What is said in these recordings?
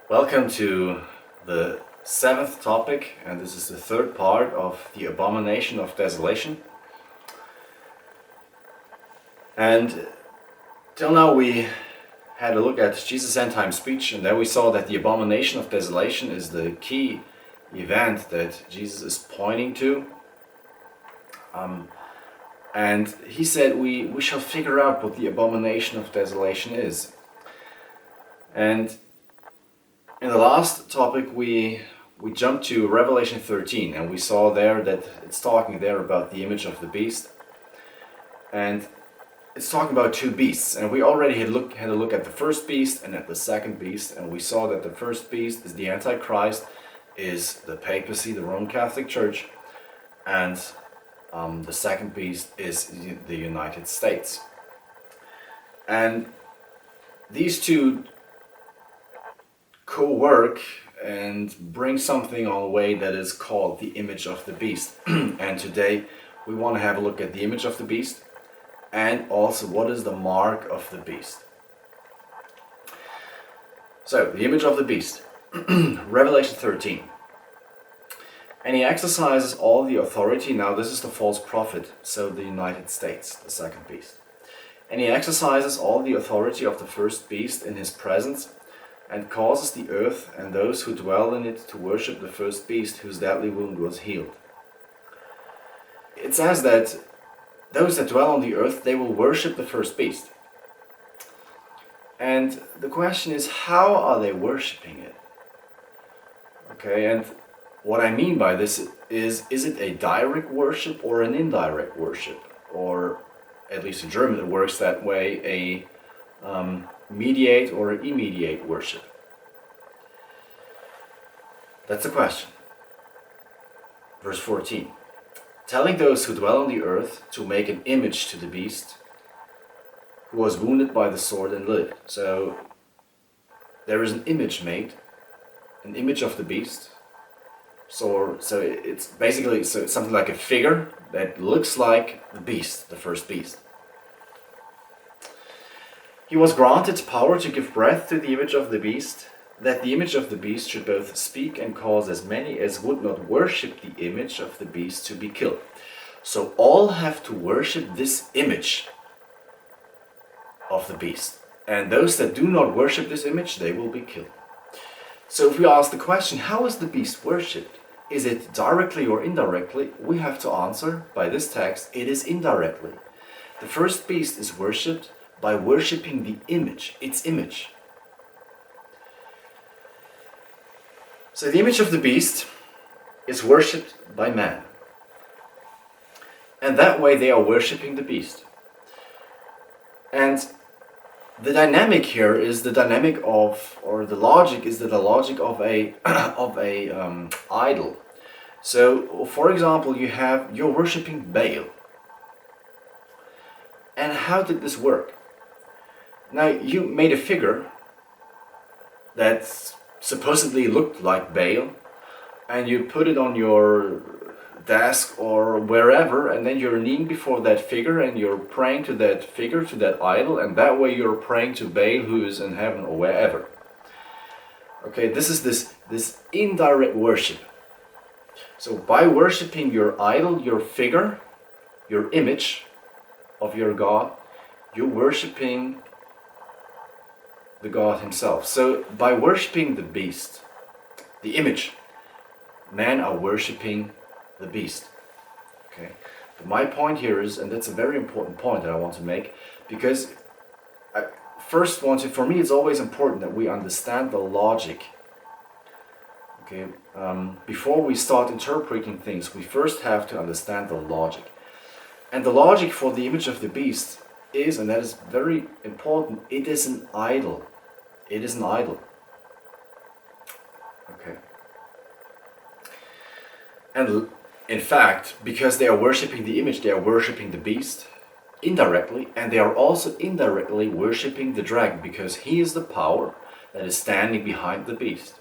Welcome to the seventh topic, and this is the third part of the abomination of desolation. And till now we had a look at Jesus' end-time speech, and there we saw that the abomination of desolation is the key event that Jesus is pointing to. And he said we shall figure out what the abomination of desolation is. And in the last topic we jumped to Revelation 13, and we saw there that it's talking there about the image of the beast. And it's talking about two beasts, and we already had a look at the first beast and at the second beast, and we saw that the first beast is the Antichrist, is the papacy, the Roman Catholic Church, and the second beast is the United States. And these two co-work and bring something on way that is called the image of the beast. And today we want to have a look at the image of the beast and also what is the mark of the beast. So, the image of the beast. Revelation 13. And he exercises all the authority. Now this is the false prophet, so the United States, the second beast. And he exercises all the authority of the first beast in his presence, and causes the earth and those who dwell in it to worship the first beast whose deadly wound was healed. It says that those that dwell on the earth, they will worship the first beast. And the question is, how are they worshipping it? Okay, and what I mean by this is it a direct worship or an indirect worship? Or, at least in German it works that way, a mediate or immediate worship? That's the question. Verse 14. Telling those who dwell on the earth to make an image to the beast who was wounded by the sword and lived. So there is an image made, an image of the beast. So it's basically something like a figure that looks like the beast, the first beast. He was granted power to give breath to the image of the beast, that the image of the beast should both speak and cause as many as would not worship the image of the beast to be killed. So all have to worship this image of the beast. And those that do not worship this image, they will be killed. So if we ask the question, how is the beast worshipped? Is it directly or indirectly? We have to answer by this text, it is indirectly. The first beast is worshipped by worshipping the image, its image. So the image of the beast is worshipped by man. And that way they are worshipping the beast. And the dynamic here is the dynamic of, or the logic is the logic of a idol. So, for example, you're worshipping Baal. And how did this work? Now, you made a figure that supposedly looked like Baal, and you put it on your desk or wherever, and then you're kneeling before that figure and you're praying to that figure, to that idol, and that way you're praying to Baal who is in heaven or wherever. Okay, this is this indirect worship. So by worshipping your idol, your figure, your image of your God, you're worshipping the God himself. So by worshipping the beast, the image, men are worshipping the beast. Okay. But my point here is, and that's a very important point that I want to make, because for me it's always important that we understand the logic. Okay. Before we start interpreting things, we first have to understand the logic. And the logic for the image of the beast is, and that is very important, it is an idol. It is an idol. Okay. And in fact, because they are worshipping the image, they are worshipping the beast indirectly, and they are also indirectly worshipping the dragon, because he is the power that is standing behind the beast.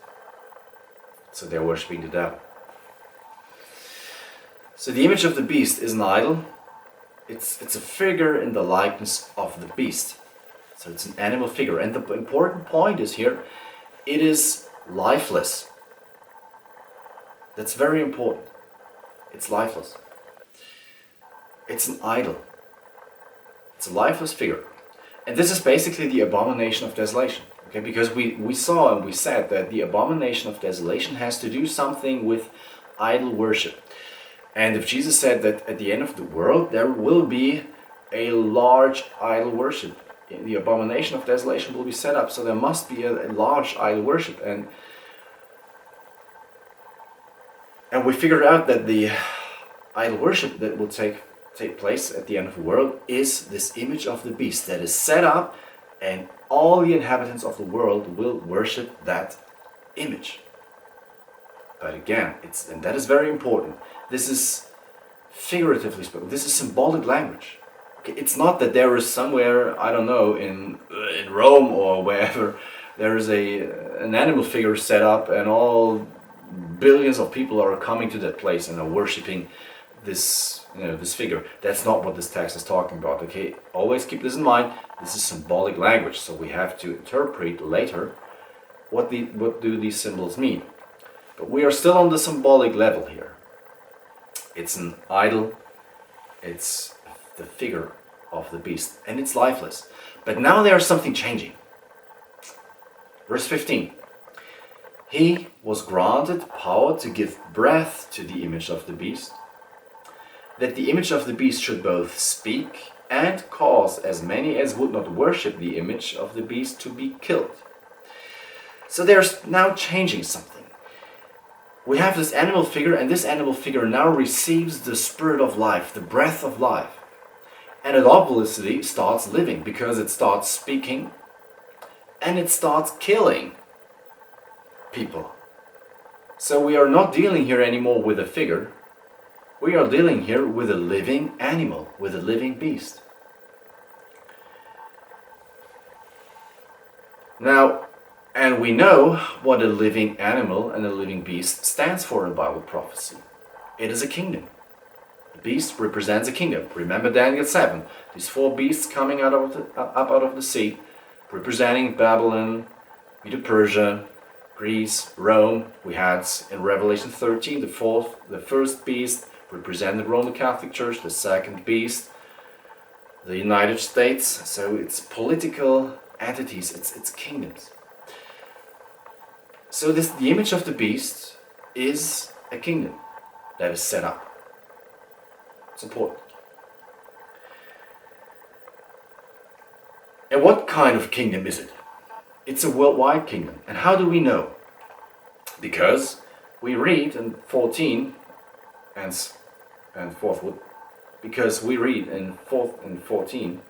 So they are worshipping the devil. So the image of the beast is an idol. It's a figure in the likeness of the beast. So it's an animal figure. And the important point is here, it is lifeless. That's very important. It's lifeless. It's an idol. It's a lifeless figure. And this is basically the abomination of desolation. Okay, because we saw and we said that the abomination of desolation has to do something with idol worship. And if Jesus said that at the end of the world there will be a large idol worship, the abomination of desolation will be set up, so there must be a large idol worship. And we figured out that the idol worship that will take place at the end of the world is this image of the beast that is set up, and all the inhabitants of the world will worship that image. But again, and that is very important. This is figuratively spoken. This is symbolic language. Okay, it's not that there is somewhere, I don't know, in Rome or wherever, there is an animal figure set up, and all billions of people are coming to that place and are worshiping this, this figure. That's not what this text is talking about. Okay, always keep this in mind. This is symbolic language, so we have to interpret later what do these symbols mean. But we are still on the symbolic level here. It's an idol. It's the figure of the beast, and it's lifeless. But now there's something changing. Verse 15. He was granted power to give breath to the image of the beast, that the image of the beast should both speak and cause as many as would not worship the image of the beast to be killed. So there's now changing something. We have this animal figure, and this animal figure now receives the spirit of life, the breath of life. And it obviously starts living, because it starts speaking and it starts killing people. So we are not dealing here anymore with a figure. We are dealing here with a living animal, with a living beast. Now, and we know what a living animal and a living beast stands for in Bible prophecy. It is a kingdom. The beast represents a kingdom. Remember Daniel 7. These four beasts coming up out of the sea, representing Babylon, Medo-Persia, Greece, Rome. We had in Revelation 13 the first beast represented the Roman Catholic Church, the second beast, the United States. So it's political entities, it's kingdoms. So the image of the beast is a kingdom that is set up. It's important. And what kind of kingdom is it? It's a worldwide kingdom. And how do we know? Because we read in 14 and forthward, because we read in 14,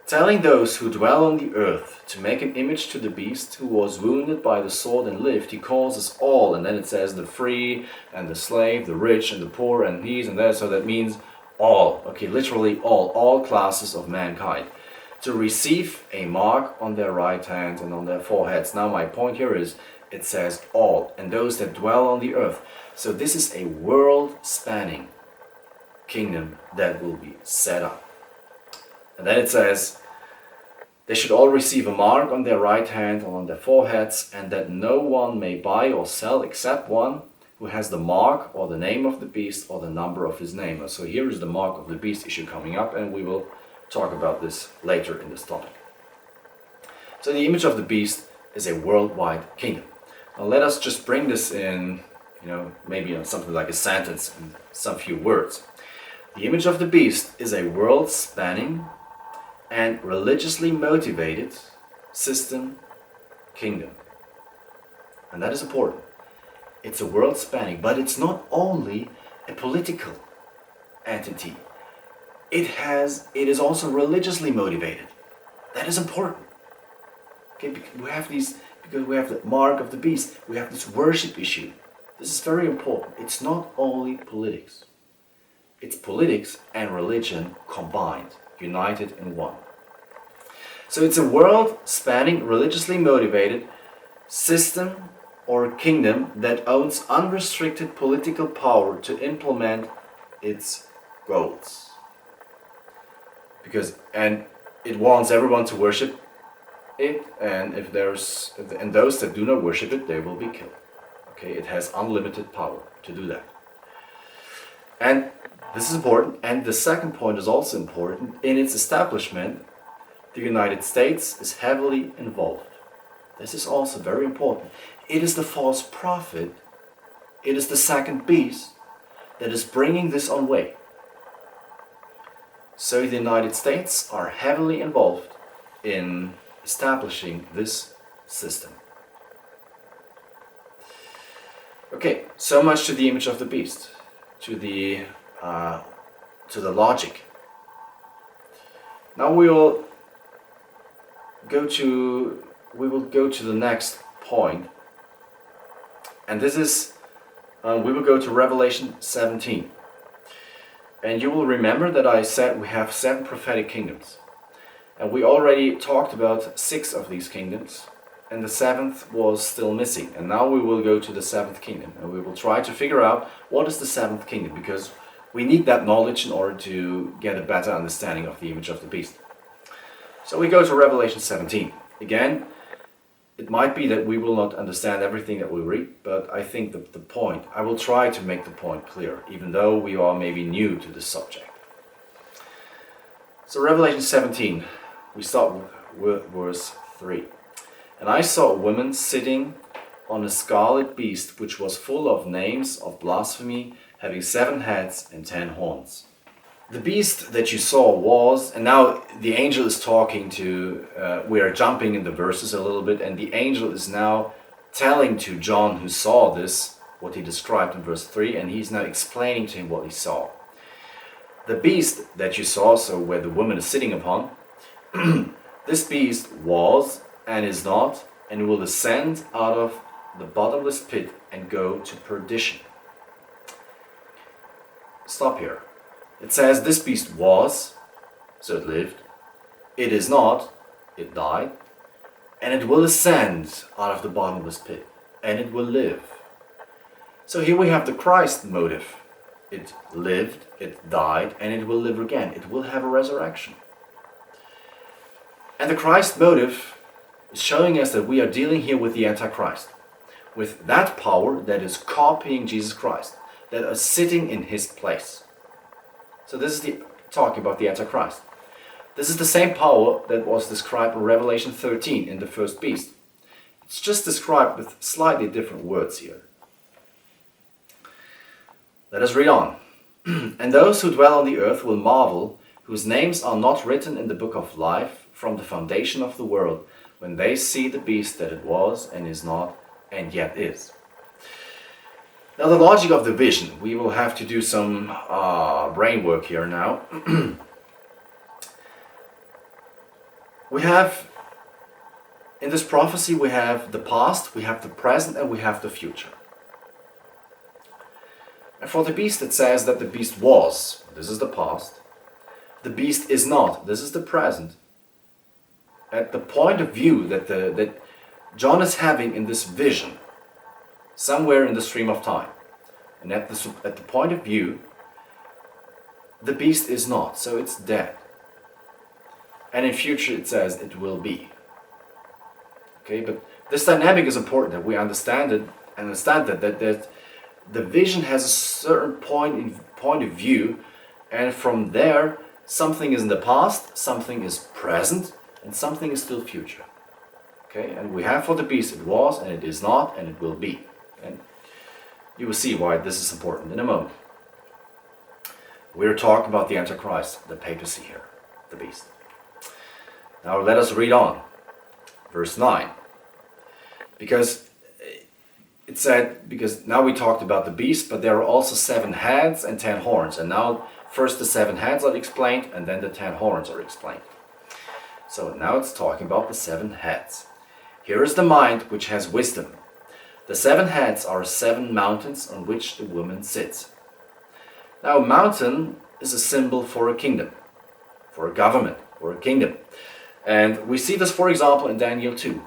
telling those who dwell on the earth to make an image to the beast who was wounded by the sword and lived. He calls us all, and then it says the free and the slave, the rich and the poor and these and that, so that means all, okay, literally all classes of mankind, to receive a mark on their right hand and on their foreheads. Now my point here is, it says all, and those that dwell on the earth. So this is a world-spanning kingdom that will be set up. And then it says, they should all receive a mark on their right hand or on their foreheads, and that no one may buy or sell except one who has the mark or the name of the beast or the number of his name. So here is the mark of the beast issue coming up, and we will talk about this later in this topic. So the image of the beast is a worldwide kingdom. Now let us just bring this in, maybe something like a sentence in some few words. The image of the beast is a world-spanning and religiously motivated system kingdom. And that is important. It's a world-spanning, but it's not only a political entity. It is also religiously motivated. That is important. Okay, because we have the mark of the beast, we have this worship issue. This is very important. It's not only politics. It's politics and religion combined, united in one. So it's a world-spanning, religiously motivated system or kingdom that owns unrestricted political power to implement its goals. And it wants everyone to worship it, and if there's and those that do not worship it, they will be killed. Okay, it has unlimited power to do that. And this is important. And the second point is also important. In its establishment, the United States is heavily involved. This is also very important. It is the false prophet, it is the second beast that is bringing this on way. So the United States are heavily involved in establishing this system. Okay, so much to the image of the beast, to the logic. Now we will go to the next point, and this is we will go to Revelation 17. And you will remember that I said we have 7 prophetic kingdoms. And we already talked about 6 of these kingdoms, and the 7th was still missing. And now we will go to the 7th kingdom, and we will try to figure out what is the 7th kingdom, because we need that knowledge in order to get a better understanding of the image of the beast. So we go to Revelation 17. Again, it might be that we will not understand everything that we read, but I think that I will try to make the point clear, even though we are maybe new to this subject. So Revelation 17, we start with verse 3. And I saw a woman sitting on a scarlet beast, which was full of names of blasphemy, having 7 heads and 10 horns. The beast that you saw was, and now the angel is talking to, we are jumping in the verses a little bit, and the angel is now telling to John, who saw this, what he described in verse 3, and he's now explaining to him what he saw. The beast that you saw, so where the woman is sitting upon, this beast was and is not, and will ascend out of the bottomless pit and go to perdition. Stop here. It says this beast was, so it lived, it is not, it died, and it will ascend out of the bottomless pit, and it will live. So here we have the Christ motive. It lived, it died, and it will live again. It will have a resurrection. And the Christ motive is showing us that we are dealing here with the Antichrist, with that power that is copying Jesus Christ, that is sitting in his place. So this is talking about the Antichrist. This is the same power that was described in Revelation 13 in the first beast. It's just described with slightly different words here. Let us read on. And those who dwell on the earth will marvel, whose names are not written in the book of life from the foundation of the world, when they see the beast that it was and is not and yet is. Now the logic of the vision, we will have to do some brain work here now. We have, in this prophecy, we have the past, we have the present, and we have the future. And for the beast it says that the beast was, this is the past, the beast is not, this is the present. At the point of view that John is having in this vision, somewhere in the stream of time, and at the point of view, the beast is not, so it's dead. And in future it says it will be. Okay, but this dynamic is important, that we understand it, and understand that the vision has a certain point of view, and from there something is in the past, something is present, and something is still future. Okay, and we have for the beast it was, and it is not, and it will be. And you will see why this is important in a moment. We're talking about the Antichrist, the papacy here, the beast. Now let us read on. Verse 9. Because it said, because now we talked about the beast, but there are also 7 heads and 10 horns. And now first the 7 heads are explained, and then the 10 horns are explained. So now it's talking about the 7 heads. Here is the mind which has wisdom. The 7 heads are 7 mountains on which the woman sits. Now a mountain is a symbol for a kingdom, for a government, for a kingdom. And we see this, for example, in Daniel 2.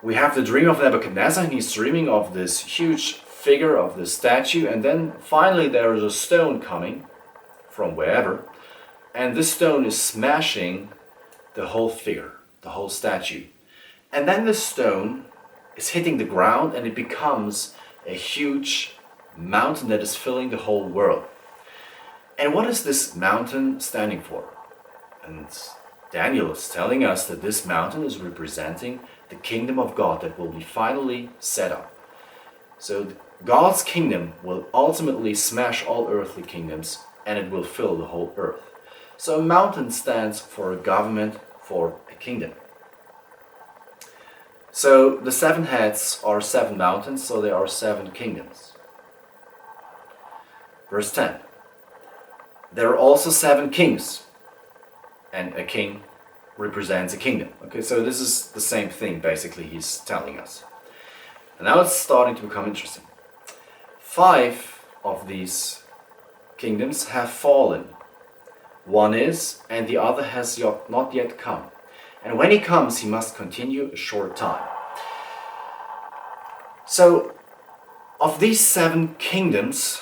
We have the dream of Nebuchadnezzar, and he's dreaming of this huge figure, of this statue, and then finally there is a stone coming from wherever, and this stone is smashing the whole figure. the whole statue. And then the stone is hitting the ground and it becomes a huge mountain that is filling the whole world. And what is this mountain standing for? And Daniel is telling us that this mountain is representing the kingdom of God that will be finally set up. So God's kingdom will ultimately smash all earthly kingdoms and it will fill the whole earth. So a mountain stands for a government, for a kingdom. So the 7 heads are 7 mountains, so there are 7 kingdoms. Verse 10. There are also 7 kings, and a king represents a kingdom. Okay, so this is the same thing basically he's telling us. And now it's starting to become interesting. 5 of these kingdoms have fallen. One is, and the other has not yet come. And when he comes, he must continue a short time. So, of these 7 kingdoms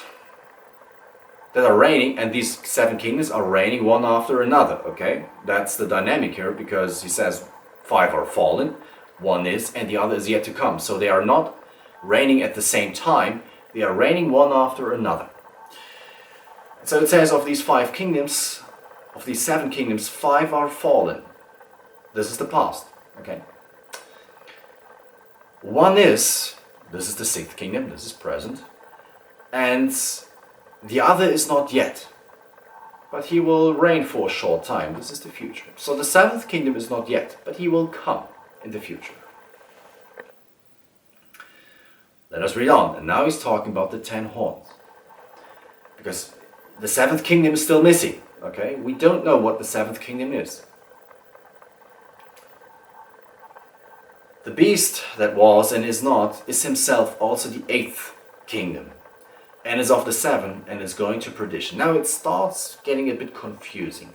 that are reigning, and these 7 kingdoms are reigning one after another, okay? That's the dynamic here, because he says 5 are fallen, one is, and the other is yet to come. So they are not reigning at the same time, they are reigning one after another. So it says of these 5 kingdoms, of these 7 kingdoms, 5 are fallen. This is the past, okay? One is, this is the 6th kingdom, this is present, and the other is not yet, but he will reign for a short time. This is the future. So the 7th kingdom is not yet, but he will come in the future. Let us read on. And now he's talking about the 10 horns, because the 7th kingdom is still missing, okay? We don't know what the 7th kingdom is. The beast that was and is not is himself also the 8th kingdom, and is of the 7 and is going to perdition. Now it starts getting a bit confusing.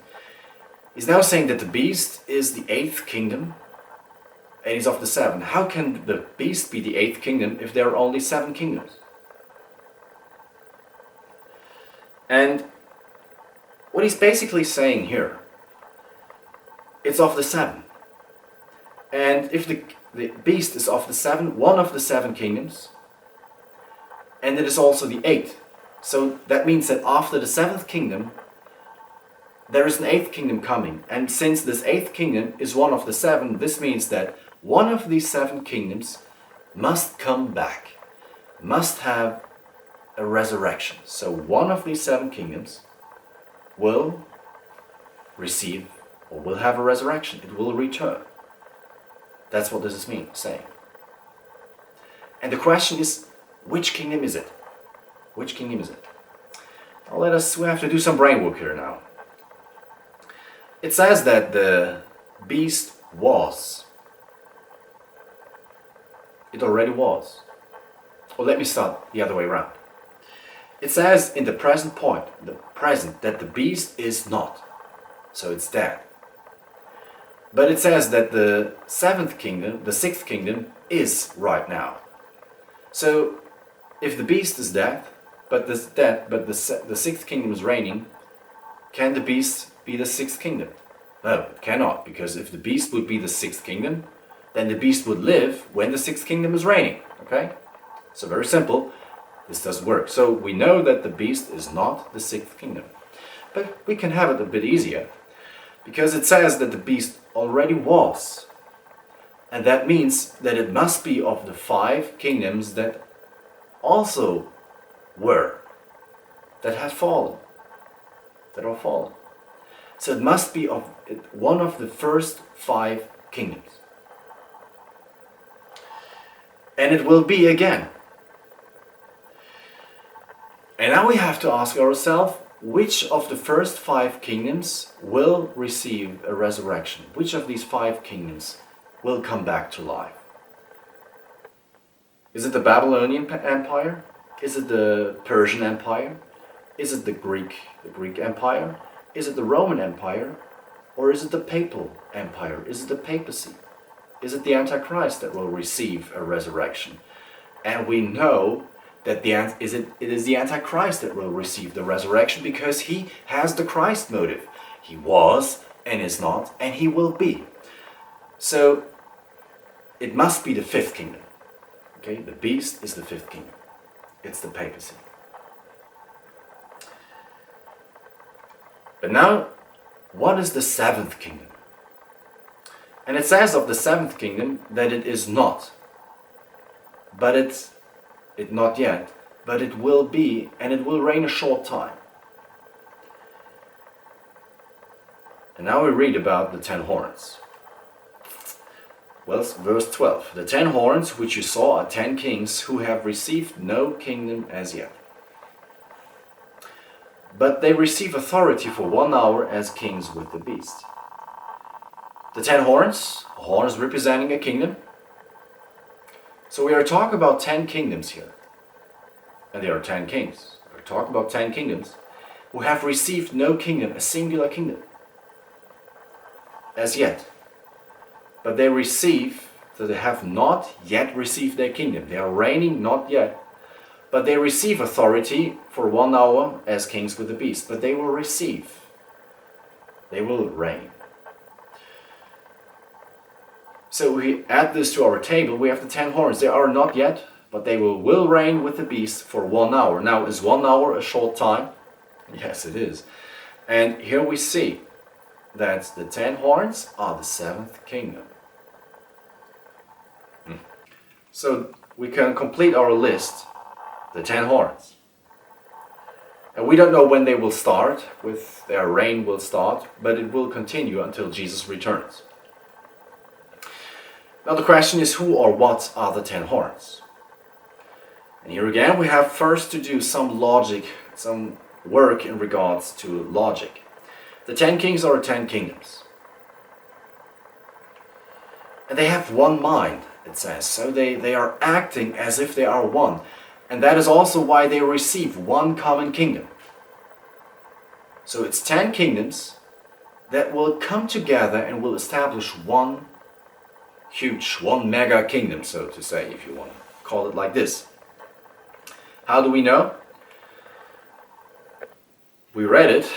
He's now saying that the beast is the 8th kingdom and he's of the 7. How can the beast be the 8th kingdom if there are only 7 kingdoms? And what he's basically saying here, it's of the 7. And if the beast is of the 7, one of the 7 kingdoms, and it is also the 8th. So that means that after the 7th kingdom, there is an 8th kingdom coming. And since this 8th kingdom is one of the 7, this means that one of these 7 kingdoms must come back, must have a resurrection. So one of these 7 kingdoms will receive, or will have a resurrection. It will return. That's what this is saying. And the question is, which kingdom is it? Which kingdom is it? Well, we have to do some brain work here now. It says that the beast was. It already was. Well, let me start the other way around. It says in the present point, the present, that the beast is not. So it's dead. But it says that the 7th kingdom, the 6th kingdom, is right now. So if the beast is dead, but the 6th kingdom is reigning, can the beast be the 6th kingdom? No, it cannot, because if the beast would be the 6th kingdom, then the beast would live when the 6th kingdom is reigning. Okay? So very simple, this doesn't work. So we know that the beast is not the 6th kingdom. But we can have it a bit easier, because it says that the beast already was. And that means that it must be of the 5 kingdoms that also were, that had fallen, that are fallen. So it must be of one of the first 5 kingdoms. And it will be again. And now we have to ask ourselves, which of the first 5 kingdoms will receive a resurrection? Which of these 5 kingdoms will come back to life? Is it the Babylonian Empire? Is it the Persian Empire? Is it the Greek Empire? Is it the Roman Empire? Or is it the Papal Empire? Is it the papacy? Is it the Antichrist that will receive a resurrection? And we know that it is the Antichrist that will receive the resurrection, because he has the Christ motive. He was and is not, and he will be. So it must be the fifth kingdom. Okay, the beast is the fifth kingdom. It's the papacy. But now, what is the seventh kingdom? And it says of the seventh kingdom that it is not. But it not yet. But it will be, and it will reign a short time. And now we read about the 10 horns. Well, verse 12. The 10 horns which you saw are 10 kings who have received no kingdom as yet. But they receive authority for 1 hour as kings with the beast. The 10 horns, horns representing a kingdom. So we are talking about 10 kingdoms here. And there are 10 kings. We're talking about 10 kingdoms who have received no kingdom, a singular kingdom, as yet. But they receive, so they have not yet received their kingdom. They are reigning not yet. But they receive authority for 1 hour as kings with the beast. But they will receive. They will reign. So we add this to our table. We have the 10 horns. They are not yet, but they will reign with the beast for 1 hour. Now, is 1 hour a short time? Yes, it is. And here we see that the 10 horns are the seventh kingdom. So we can complete our list, the 10 horns. And we don't know when they will start, with their reign will start, but it will continue until Jesus returns. Now the question is, who or what are the 10 horns? And here again we have first to do some logic, some work in regards to logic. The 10 kings are 10 kingdoms. And they have one mind, it says. So they are acting as if they are one. And that is also why they receive one common kingdom. So it's 10 kingdoms that will come together and will establish one huge, one mega kingdom, so to say, if you want to call it like this. How do we know? We read it,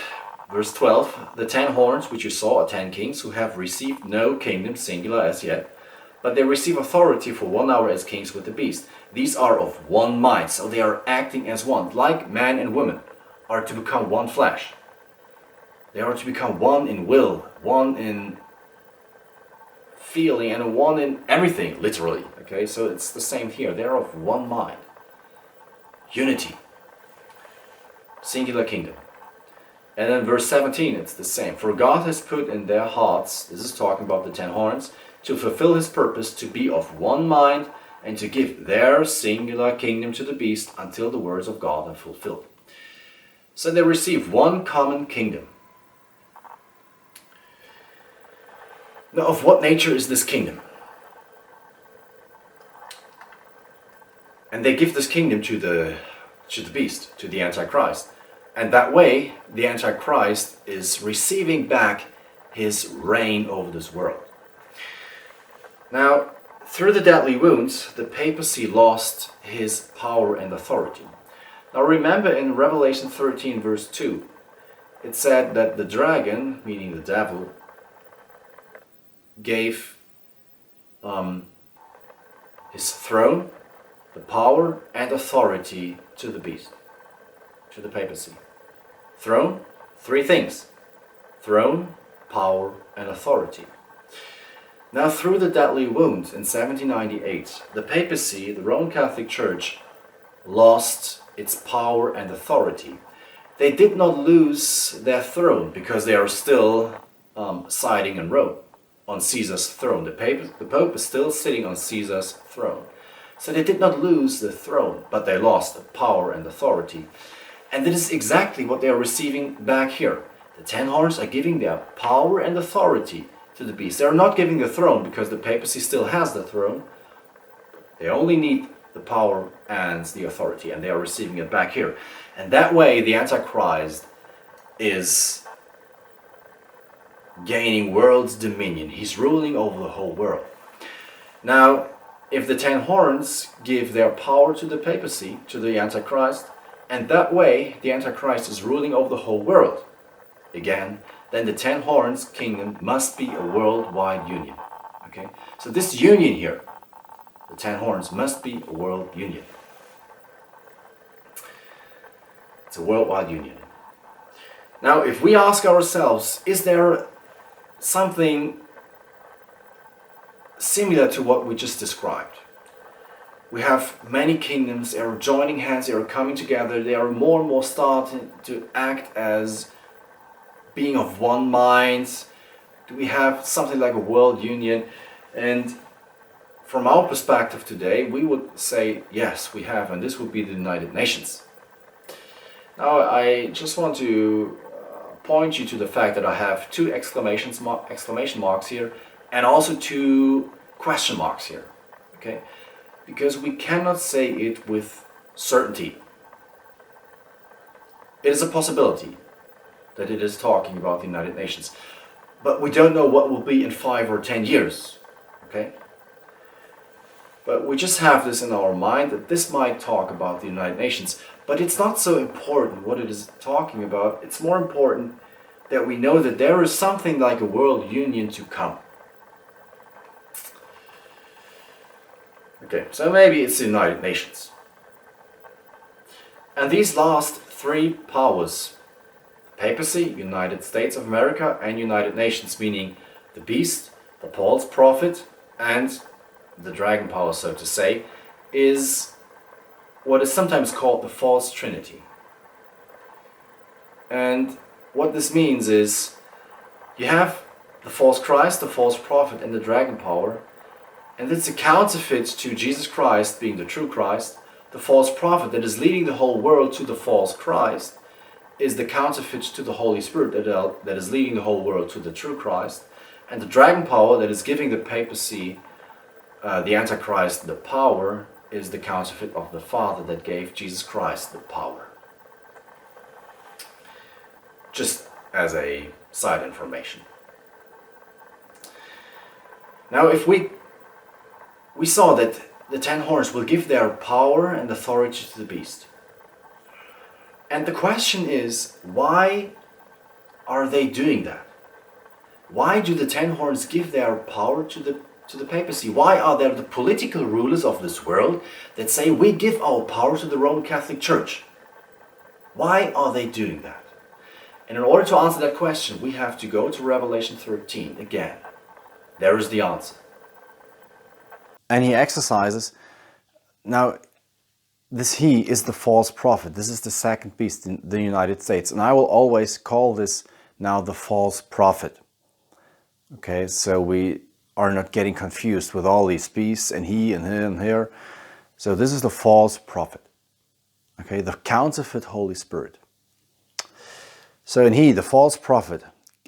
verse 12. The 10 horns which you saw are 10 kings who have received no kingdom, singular, as yet, but they receive authority for 1 hour as kings with the beast. These are of one mind, so they are acting as one, like man and woman are to become one flesh. They are to become one in will, one in feeling, and one in everything, literally. Okay, so it's the same here. They are of one mind. Unity. Singular kingdom. And then verse 17, it's the same. For God has put in their hearts, this is talking about the 10 horns, to fulfill his purpose, to be of one mind, and to give their singular kingdom to the beast until the words of God are fulfilled. So they receive one common kingdom. Now, of what nature is this kingdom? And they give this kingdom to the beast, to the Antichrist. And that way, the Antichrist is receiving back his reign over this world. Now, through the deadly wounds, the papacy lost his power and authority. Now remember in Revelation 13 verse 2, it said that the dragon, meaning the devil, gave his throne, the power and authority to the beast, to the papacy. Throne, 3 things. Throne, power and authority. Now through the deadly wounds in 1798, the papacy, the Roman Catholic Church, lost its power and authority. They did not lose their throne because they are still siding in Rome, on Caesar's throne. The Pope is still sitting on Caesar's throne. So they did not lose the throne, but they lost the power and authority. And this is exactly what they are receiving back here. The 10 horns are giving their power and authority to the beast. They are not giving the throne because the papacy still has the throne. They only need the power and the authority, and they are receiving it back here. And that way the Antichrist is gaining world's dominion. He's ruling over the whole world. Now, if the 10 horns give their power to the papacy, to the Antichrist, and that way the Antichrist is ruling over the whole world, again, then the 10 horns kingdom must be a worldwide union. Okay, so this union here, the 10 horns, must be a world union. It's a worldwide union. Now, if we ask ourselves, is there something similar to what we just described? We have many kingdoms, they are joining hands, they are coming together, they are more and more starting to act as being of one mind. Do we have something like a world union? And from our perspective today, we would say, yes, we have, and this would be the United Nations. Now, I just want to point you to the fact that I have two exclamation marks here, and also two question marks here, okay? Because we cannot say it with certainty. It is a possibility that it is talking about the United Nations, but we don't know what will be in 5 or 10 years, okay? But we just have this in our mind that this might talk about the United Nations, but it's not so important what it is talking about. It's more important that we know that there is something like a world union to come. Okay, so maybe it's the United Nations. And these last three powers, papacy, United States of America, and United Nations, meaning the beast, the false prophet, and the dragon power, so to say, is what is sometimes called the False Trinity. And what this means is you have the false Christ, the false prophet, and the dragon power, and it's a counterfeit to Jesus Christ being the true Christ. The false prophet that is leading the whole world to the false Christ is the counterfeit to the Holy Spirit that is leading the whole world to the true Christ. And the dragon power that is giving the papacy, the Antichrist, the power, is the counterfeit of the Father that gave Jesus Christ the power. Just as a side information. Now, if we saw that the 10 horns will give their power and authority to the beast. And the question is, why are they doing that? Why do the 10 horns give their power to the papacy? Why are there the political rulers of this world that say, we give our power to the Roman Catholic Church? Why are they doing that? And in order to answer that question, we have to go to Revelation 13 again. There is the answer. And he exercises. Now, he is the false prophet. This is the second beast in the United States. And I will always call this now the false prophet. Okay, so we are not getting confused with all these beasts and he and here and here. So this is the false prophet. Okay, the counterfeit Holy Spirit. So he, the false prophet,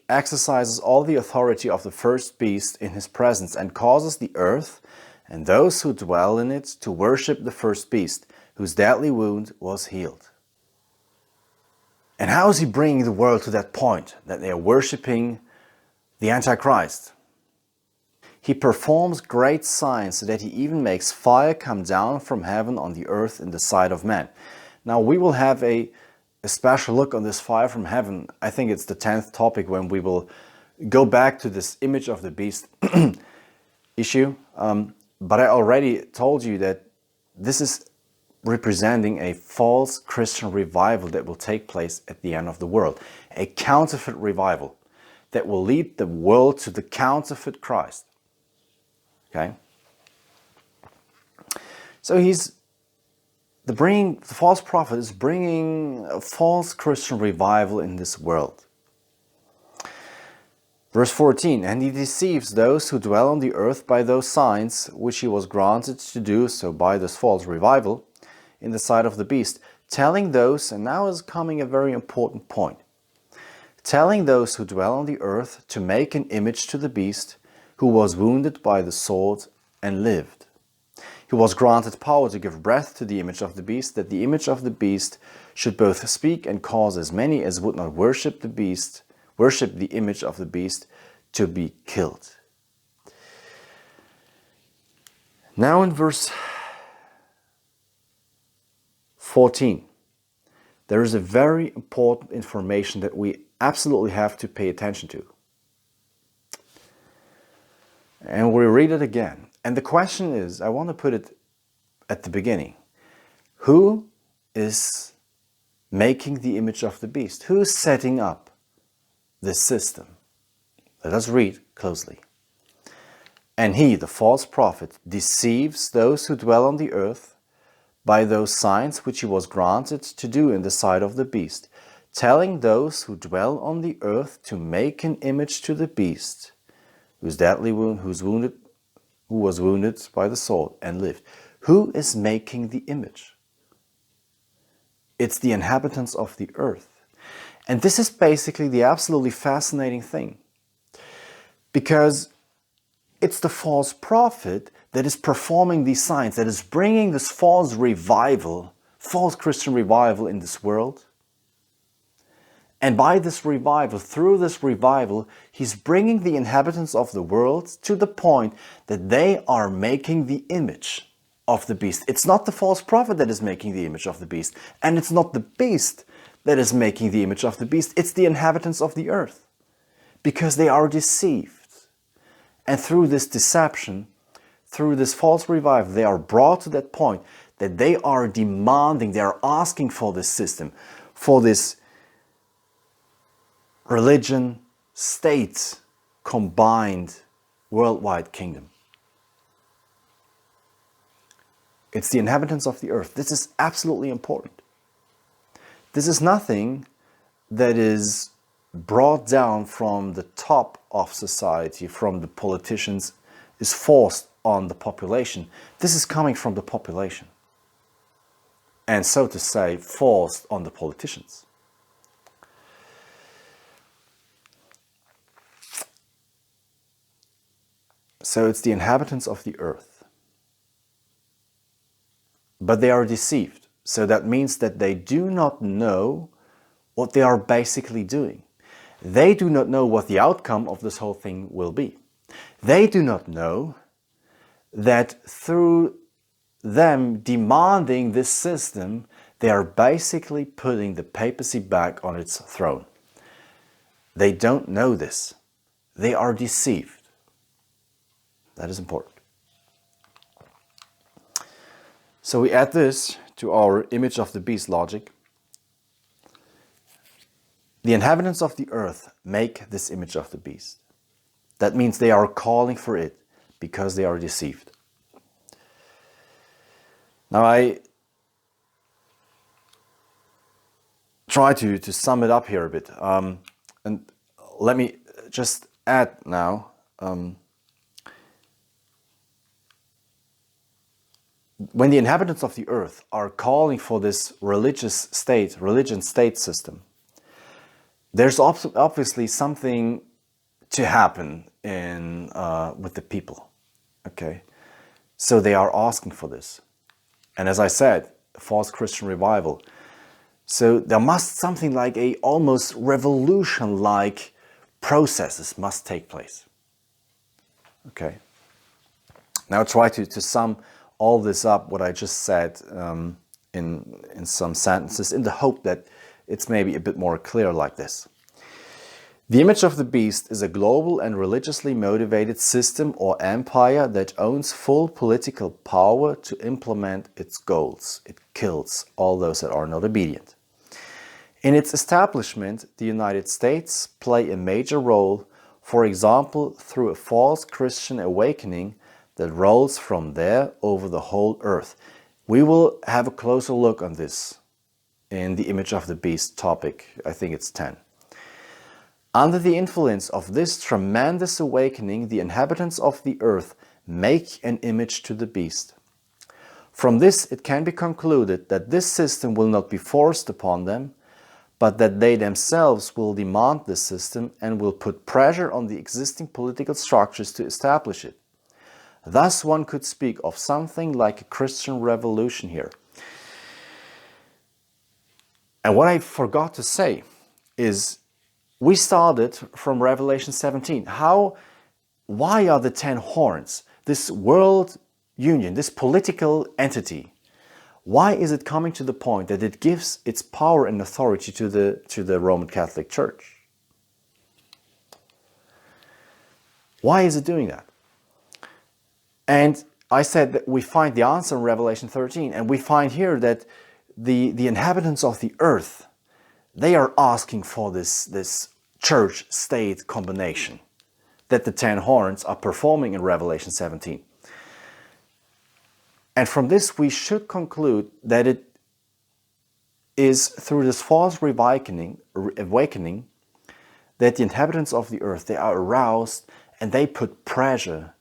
exercises all the authority of the first beast in his presence and causes the earth and those who dwell in it to worship the first beast, whose deadly wound was healed. And how is he bringing the world to that point, that they are worshipping the Antichrist? He performs great signs so that he even makes fire come down from heaven on the earth in the sight of men. Now we will have a special look on this fire from heaven. I think it's the 10th topic when we will go back to this image of the beast issue. But I already told you that this is representing a false Christian revival that will take place at the end of the world. A counterfeit revival that will lead the world to the counterfeit Christ. Okay? So the false prophet is bringing a false Christian revival in this world. Verse 14, and he deceives those who dwell on the earth by those signs which he was granted to do so by this false revival in the sight of the beast, telling those, and now is coming a very important point, telling those who dwell on the earth to make an image to the beast who was wounded by the sword and lived. He was granted power to give breath to the image of the beast, that the image of the beast should both speak and cause as many as would not worship the image of the beast to be killed. Now in verse 14, there is a very important information that we absolutely have to pay attention to. And we read it again. And the question is, I want to put it at the beginning. Who is making the image of the beast? Who is setting up this system? Let us read closely. And he, the false prophet, deceives those who dwell on the earth by those signs which he was granted to do in the sight of the beast, telling those who dwell on the earth to make an image to the beast, who was wounded by the sword and lived. Who is making the image? It's the inhabitants of the earth. And this is basically the absolutely fascinating thing, because it's the false prophet that is performing these signs, that is bringing this false revival, false Christian revival in this world. And by this revival, through this revival, he's bringing the inhabitants of the world to the point that they are making the image of the beast. It's not the false prophet that is making the image of the beast, and it's not the beast that is making the image of the beast. It's the inhabitants of the earth, because they are deceived. And through this deception, through this false revival, they are brought to that point that they are demanding, they are asking for this system, for this religion, state, combined worldwide kingdom. It's the inhabitants of the earth. This is absolutely important. This is nothing that is brought down from the top of society, from the politicians, is forced on the population. This is coming from the population. And so to say, forced on the politicians. So it's the inhabitants of the earth. But they are deceived. So that means that they do not know what they are basically doing. They do not know what the outcome of this whole thing will be. They do not know that through them demanding this system, they are basically putting the papacy back on its throne. They don't know this. They are deceived. That is important. So we add this to our image of the beast logic. The inhabitants of the earth make this image of the beast. That means they are calling for it because they are deceived. Now I try to sum it up here a bit. And let me just add now, when the inhabitants of the earth are calling for this religion state system, there's obviously something to happen with the people. Okay, so they are asking for this, and as I said, false Christian revival. So there must something like a almost revolution-like processes must take place. Okay. Now try to sum all this up, what I just said, in some sentences, in the hope that it's maybe a bit more clear like this. The image of the beast is a global and religiously motivated system or empire that owns full political power to implement its goals. It kills all those that are not obedient. In its establishment, the United States play a major role, for example, through a false Christian awakening that rolls from there over the whole earth. We will have a closer look on this in the image of the beast topic, I think it's 10. Under the influence of this tremendous awakening, the inhabitants of the earth make an image to the beast. From this, it can be concluded that this system will not be forced upon them, but that they themselves will demand this system and will put pressure on the existing political structures to establish it. Thus, one could speak of something like a Christian revolution here. And what I forgot to say is, we started from Revelation 17. Why are the 10 horns, this world union, this political entity, why is it coming to the point that it gives its power and authority to the Roman Catholic Church? Why is it doing that? And I said that we find the answer in Revelation 13, and we find here that the inhabitants of the earth, they are asking for this church-state combination that the 10 horns are performing in Revelation 17. And from this we should conclude that it is through this false awakening that the inhabitants of the earth, they are aroused and they put pressure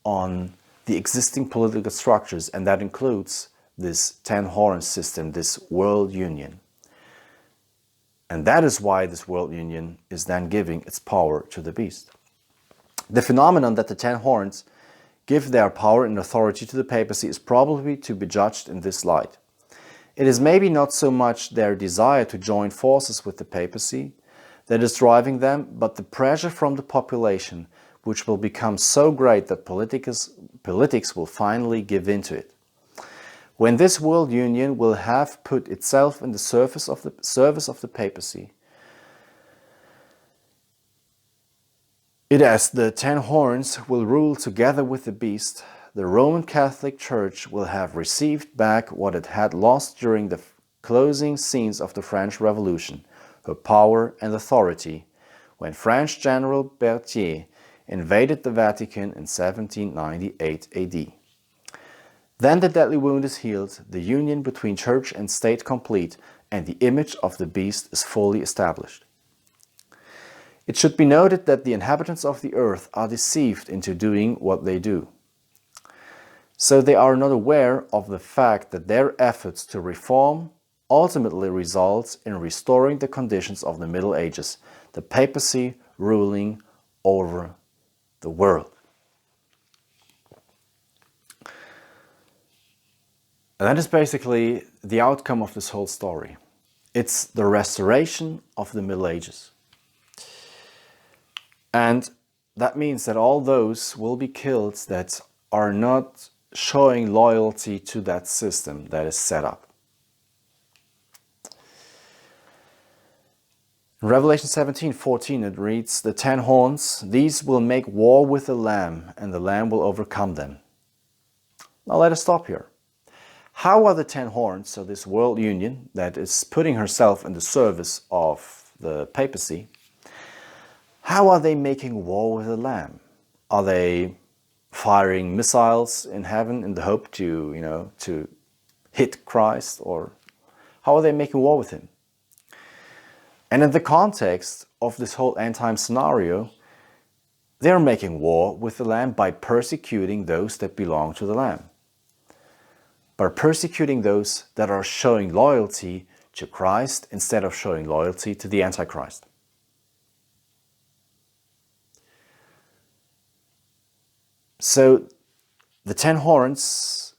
on the existing political structures, and that includes this 10 horn system, this world union. And that is why this world union is then giving its power to the beast. The phenomenon that the 10 horns give their power and authority to the papacy is probably to be judged in this light. It is maybe not so much their desire to join forces with the papacy that is driving them, but the pressure from the population, which will become so great that politics will finally give in to it. When this world union will have put itself in the service of the papacy, it as the 10 horns will rule together with the beast, the Roman Catholic Church will have received back what it had lost during the closing scenes of the French Revolution, her power and authority, when French General Berthier invaded the Vatican in 1798 AD. Then the deadly wound is healed, the union between church and state complete, and the image of the beast is fully established. It should be noted that the inhabitants of the earth are deceived into doing what they do. So they are not aware of the fact that their efforts to reform ultimately results in restoring the conditions of the Middle Ages, the papacy ruling over the world. And that is basically the outcome of this whole story. It's the restoration of the Middle Ages. And that means that all those will be killed that are not showing loyalty to that system that is set up. In Revelation 17:14 it reads, "The 10 horns, these will make war with the Lamb, and the Lamb will overcome them." Now let us stop here. How are the 10 horns, so this world union that is putting herself in the service of the papacy, how are they making war with the Lamb? Are they firing missiles in heaven in the hope to hit Christ? Or how are they making war with him? And in the context of this whole end-time scenario, they're making war with the Lamb by persecuting those that belong to the Lamb. By persecuting those that are showing loyalty to Christ instead of showing loyalty to the Antichrist. So the 10 horns,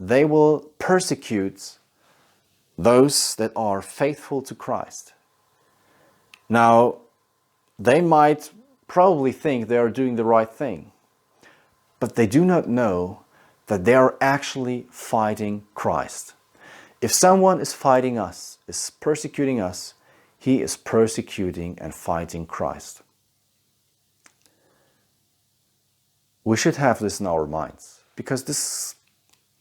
they will persecute those that are faithful to Christ. Now, they might probably think they are doing the right thing, but they do not know that they are actually fighting Christ. If someone is fighting us, is persecuting us, he is persecuting and fighting Christ. We should have this in our minds, because this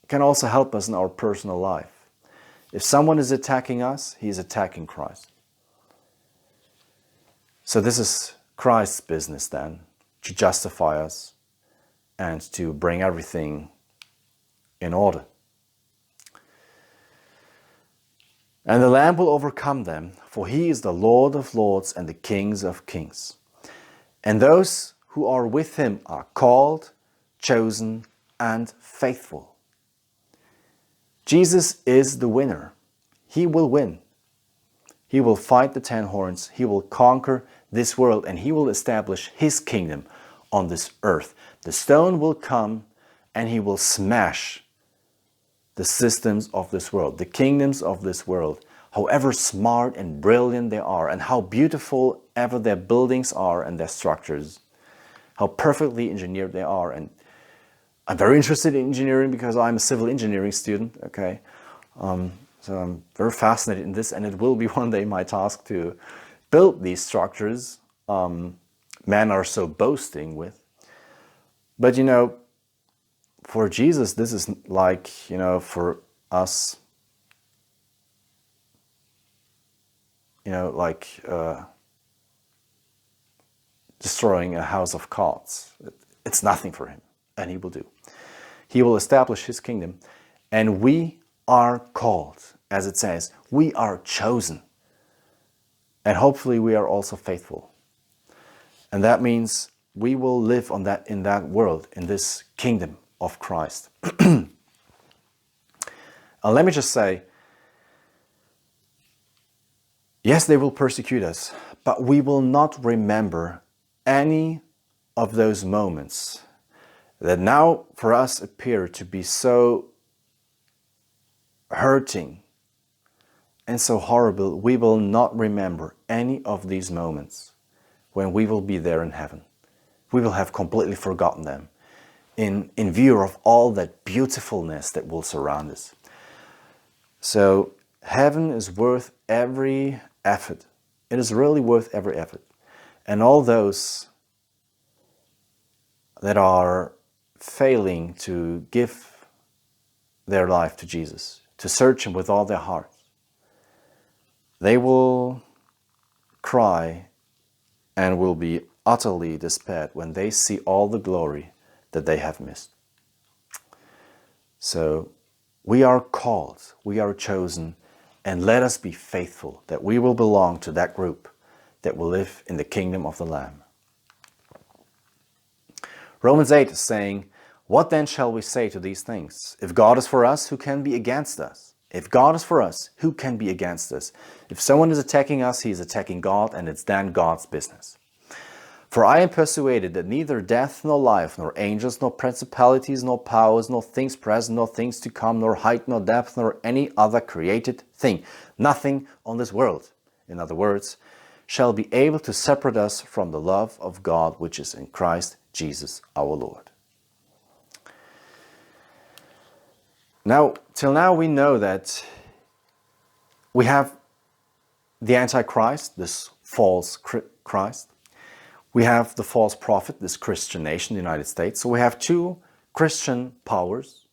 can also help us in our personal life. If someone is attacking us, he is attacking Christ. So this is Christ's business then, to justify us and to bring everything in order. And the Lamb will overcome them, for he is the Lord of lords and the King of kings. And those who are with him are called, chosen, and faithful. Jesus is the winner. He will win. He will fight the 10 horns. He will conquer this world, and he will establish his kingdom on this earth. The stone will come and he will smash the systems of this world, the kingdoms of this world, however smart and brilliant they are, and how beautiful ever their buildings are and their structures, how perfectly engineered they are. And I'm very interested in engineering because I'm a civil engineering student, okay? So I'm very fascinated in this, and it will be one day my task to build these structures men are so boasting with. But for Jesus, this is like, for us, like destroying a house of cards. It's nothing for him, and he will do. He will establish his kingdom, and we are called, as it says, we are chosen. And hopefully we are also faithful. And that means we will live in that world, in this kingdom of Christ. Let me just say, yes, they will persecute us, but we will not remember any of those moments that now for us appear to be so hurting and so horrible. We will not remember any of these moments when we will be there in heaven. We will have completely forgotten them in view of all that beautifulness that will surround us. So heaven is worth every effort. It is really worth every effort. And all those that are failing to give their life to Jesus, to search him with all their heart, they will cry and will be utterly despaired when they see all the glory that they have missed. So we are called, we are chosen, and let us be faithful that we will belong to that group that will live in the kingdom of the Lamb. Romans 8 is saying, "What then shall we say to these things? If God is for us, who can be against us? If God is for us, who can be against us? If someone is attacking us, he is attacking God, and it's then God's business. For I am persuaded that neither death, nor life, nor angels, nor principalities, nor powers, nor things present, nor things to come, nor height, nor depth, nor any other created thing, nothing on this world, in other words, shall be able to separate us from the love of God which is in Christ Jesus our Lord." Now, till now we know that we have the Antichrist, this false Christ. We have the false prophet, this Christian nation, the United States. So we have two Christian powers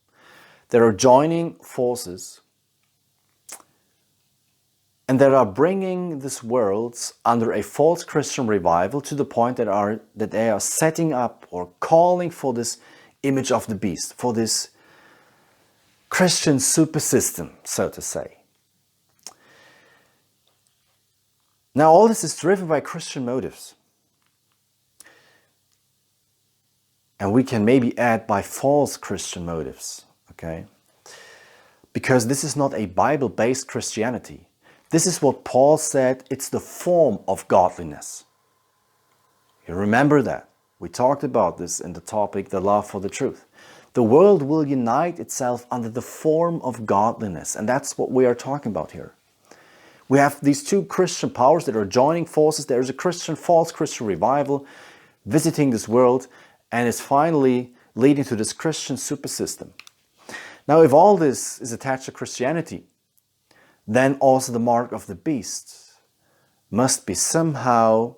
that are joining forces and that are bringing this world under a false Christian revival to the point that they are setting up or calling for this image of the beast, for this Christian super system, so to say. Now all this is driven by Christian motives. And we can maybe add by false Christian motives, okay? Because this is not a Bible-based Christianity. This is what Paul said, it's the form of godliness. You remember that? We talked about this in the topic, the love for the truth. The world will unite itself under the form of godliness, and that's what we are talking about here. We have these two Christian powers that are joining forces. There is a false Christian revival visiting this world, and is finally leading to this Christian super system. Now, if all this is attached to Christianity, then also the mark of the beast must be somehow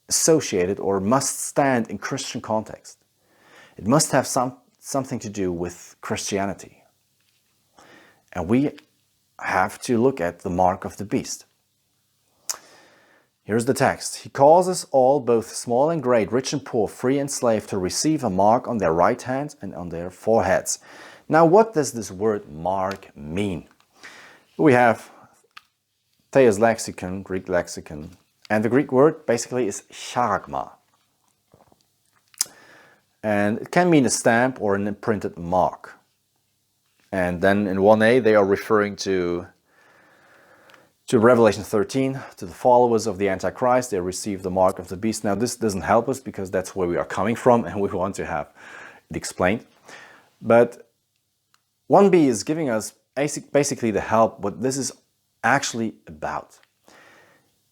associated or must stand in Christian context. It must have something to do with Christianity. And we have to look at the mark of the beast. Here's the text. "He causes all, both small and great, rich and poor, free and slave, to receive a mark on their right hand and on their foreheads." Now, what does this word mark mean? We have Thea's lexicon, Greek lexicon, and the Greek word basically is charagma. And it can mean a stamp or an imprinted mark. And then in 1a, they are referring to Revelation 13, to the followers of the Antichrist. They receive the mark of the beast. Now, this doesn't help us because that's where we are coming from and we want to have it explained. But 1b is giving us basically the help what this is actually about.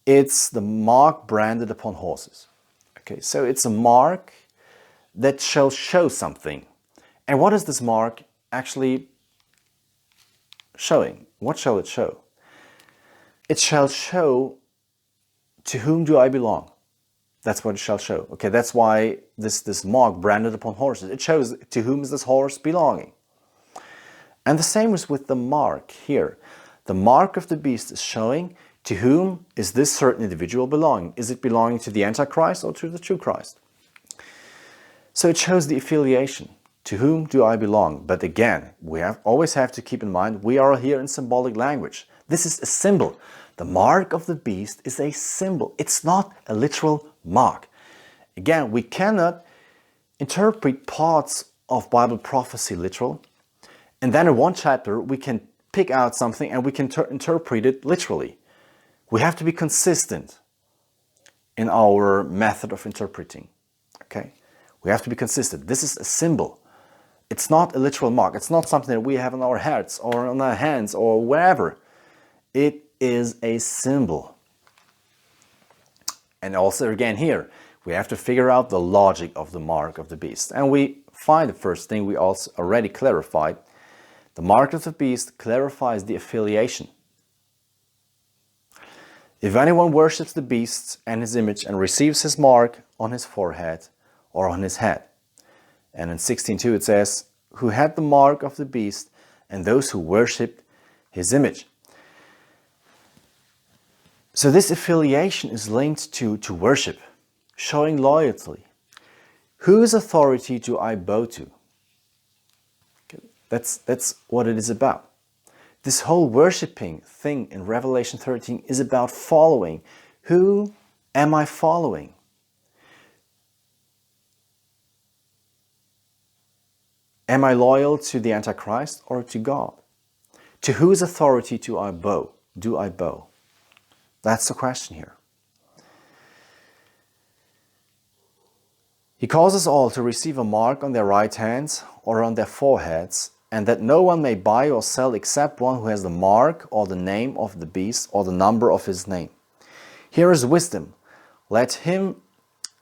It's the mark branded upon horses. Okay, so it's a mark that shall show something. And what is this mark actually showing? What shall it show? It shall show to whom do I belong. That's what it shall show. Okay, that's why this mark branded upon horses. It shows to whom is this horse belonging. And the same is with the mark here. The mark of the beast is showing to whom is this certain individual belonging. Is it belonging to the Antichrist or to the true Christ? So it shows the affiliation. To whom do I belong? But again, we always have to keep in mind, we are here in symbolic language. This is a symbol. The mark of the beast is a symbol. It's not a literal mark. Again, we cannot interpret parts of Bible prophecy literal, and then in one chapter we can pick out something and we can interpret it literally. We have to be consistent in our method of interpreting. Okay? We have to be consistent. This is a symbol. It's not a literal mark. It's not something that we have on our heads or on our hands or wherever. It is a symbol. And also again here, we have to figure out the logic of the mark of the beast. And we find the first thing we also already clarified. The mark of the beast clarifies the affiliation. If anyone worships the beast and his image and receives his mark on his forehead or on his head. And in 16:2 it says, who had the mark of the beast and those who worshipped his image. So this affiliation is linked to worship, showing loyalty. Whose authority do I bow to? Okay, that's what it is about. This whole worshiping thing in Revelation 13 is about following. Who am I following? Am I loyal to the Antichrist or to God? To whose authority do I bow? That's the question here. He calls us all to receive a mark on their right hands or on their foreheads, and that no one may buy or sell except one who has the mark or the name of the beast or the number of his name. Here is wisdom. Let him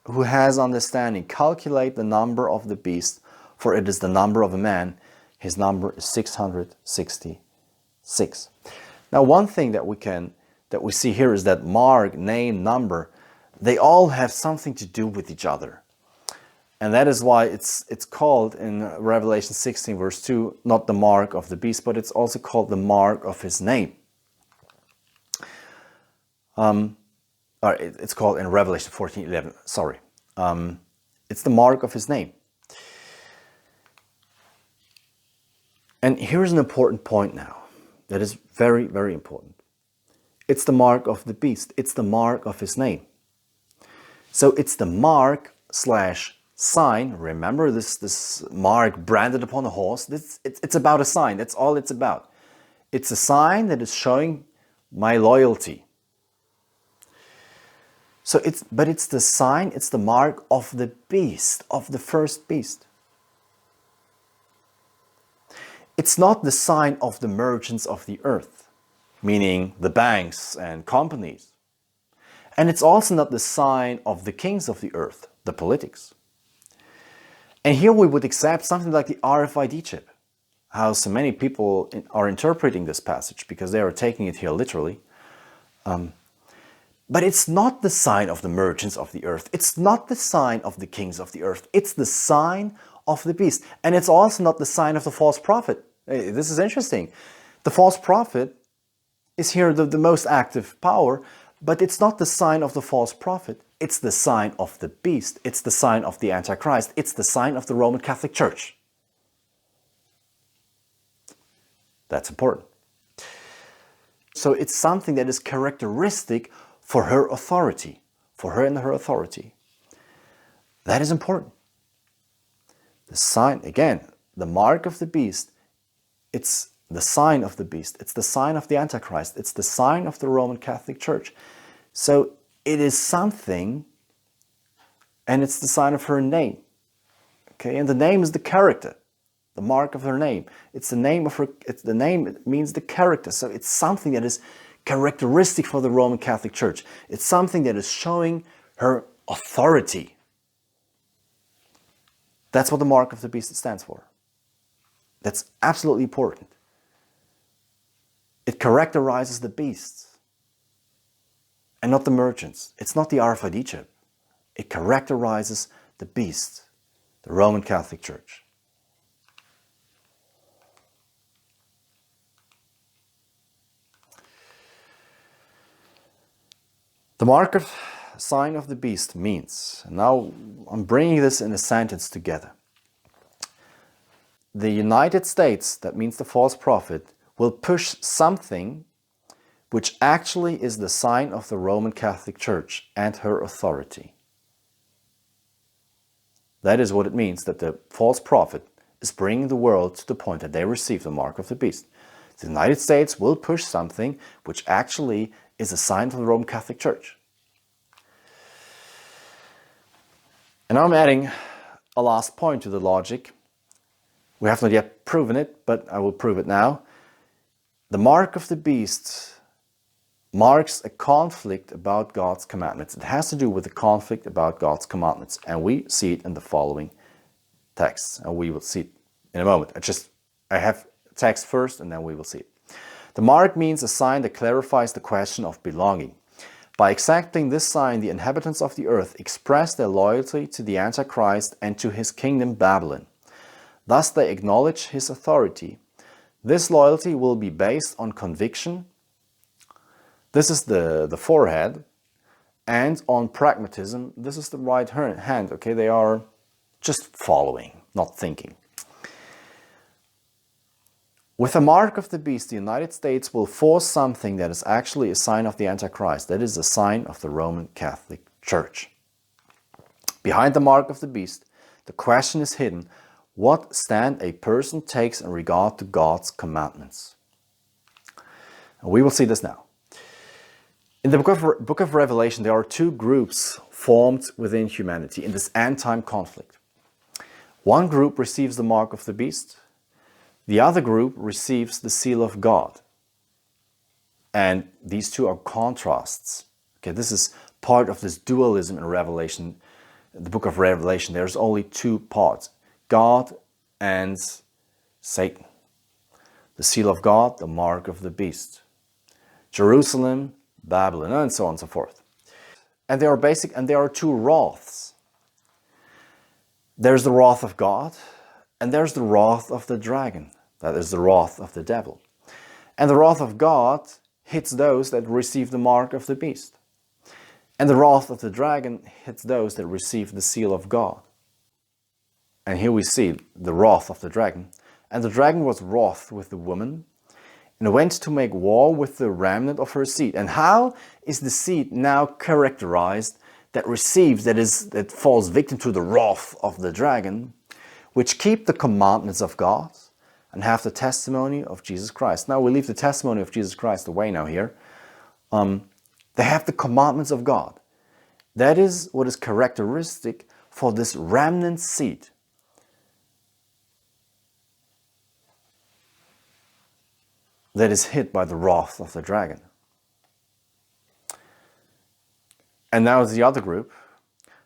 who has understanding calculate the number of the beast, for it is the number of a man. His number is 666. Now, one thing that we see here is that mark, name, number, they all have something to do with each other. And that is why it's called in Revelation 16 verse 2, not the mark of the beast, but it's also called the mark of his name. It's called in Revelation 14:11, sorry. It's the mark of his name. And here's an important point now that is very, very important. It's the mark of the beast. It's the mark of his name. So it's the mark / sign. Remember this mark branded upon a horse? It's about a sign. That's all it's about. It's a sign that is showing my loyalty. So it's the sign, it's the mark of the beast, of the first beast. It's not the sign of the merchants of the earth, meaning the banks and companies. And it's also not the sign of the kings of the earth, the politics. And here we would accept something like the RFID chip. How so many people are interpreting this passage because they are taking it here literally. But it's not the sign of the merchants of the earth. It's not the sign of the kings of the earth. It's the sign of the beast. And it's also not the sign of the false prophet. Hey, this is interesting. The false prophet is here the most active power, but it's not the sign of the false prophet. It's the sign of the beast. It's the sign of the Antichrist. It's the sign of the Roman Catholic Church. That's important. So it's something that is characteristic for her authority, for her and her authority. That is important. The sign, again, the mark of the beast, it's the sign of the beast. It's the sign of the Antichrist. It's the sign of the Roman Catholic Church. So it is something, and it's the sign of her name. Okay, and the name is the character, the mark of her name. It's the name of her, it's the name, it means the character. So it's something that is characteristic for the Roman Catholic Church. It's something that is showing her authority. That's what the mark of the beast stands for. That's absolutely important. It characterizes the beasts and not the merchants. It's not the RFID chip. It characterizes the beast, the Roman Catholic Church. The mark of sign of the beast means, and now I'm bringing this in a sentence together. The United States, that means the false prophet, will push something which actually is the sign of the Roman Catholic Church and her authority. That is what it means, that the false prophet is bringing the world to the point that they receive the mark of the beast. The United States will push something which actually is a sign of the Roman Catholic Church. And now I'm adding a last point to the logic. We have not yet proven it, but I will prove it now. The mark of the beast marks a conflict about God's commandments. It has to do with the conflict about God's commandments. And we see it in the following texts. And we will see it in a moment. I have text first and then we will see it. The mark means a sign that clarifies the question of belonging. By accepting this sign, the inhabitants of the earth express their loyalty to the Antichrist and to his kingdom Babylon. Thus they acknowledge his authority. This loyalty will be based on conviction. This is the forehead. And on pragmatism. This is the right hand. Okay, they are just following, not thinking. With the mark of the beast, the United States will force something that is actually a sign of the Antichrist. That is a sign of the Roman Catholic Church. Behind the mark of the beast, the question is hidden: what stand a person takes in regard to God's commandments? And we will see this now. In the book of Revelation, there are two groups formed within humanity in this end-time conflict. One group receives the mark of the beast. The other group receives the seal of God. And these two are contrasts. Okay, this is part of this dualism in Revelation. The book of Revelation, there's only two parts: God and Satan. The seal of God, the mark of the beast. Jerusalem, Babylon, and so on and so forth. And there are two wraths. There's the wrath of God, and there's the wrath of the dragon. That is the wrath of the devil. And the wrath of God hits those that receive the mark of the beast. And the wrath of the dragon hits those that receive the seal of God. And here we see the wrath of the dragon. And the dragon was wroth with the woman, and went to make war with the remnant of her seed. And how is the seed now characterized that falls victim to the wrath of the dragon, which keep the commandments of God and have the testimony of Jesus Christ? Now we leave the testimony of Jesus Christ away now here. They have the commandments of God. That is what is characteristic for this remnant seed. That is hit by the wrath of the dragon. And now is the other group.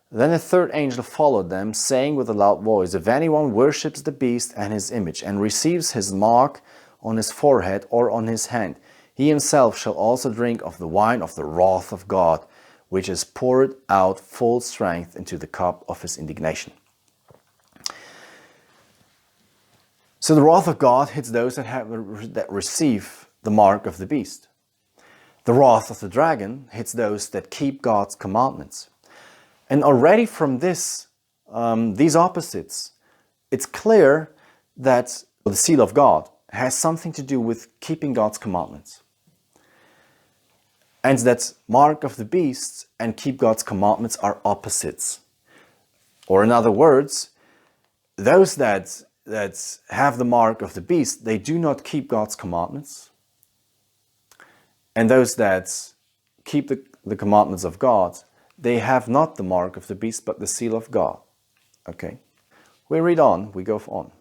Then a third angel followed them, saying with a loud voice, "If anyone worships the beast and his image, and receives his mark on his forehead or on his hand, he himself shall also drink of the wine of the wrath of God, which is poured out full strength into the cup of his indignation." So the wrath of God hits those that receive the mark of the beast. The wrath of the dragon hits those that keep God's commandments. And already from these opposites, it's clear that the seal of God has something to do with keeping God's commandments. And that mark of the beast and keep God's commandments are opposites. Or in other words, those that have the mark of the beast, they do not keep God's commandments. And those that keep the commandments of God, they have not the mark of the beast, but the seal of God. Okay? We read on, we go on.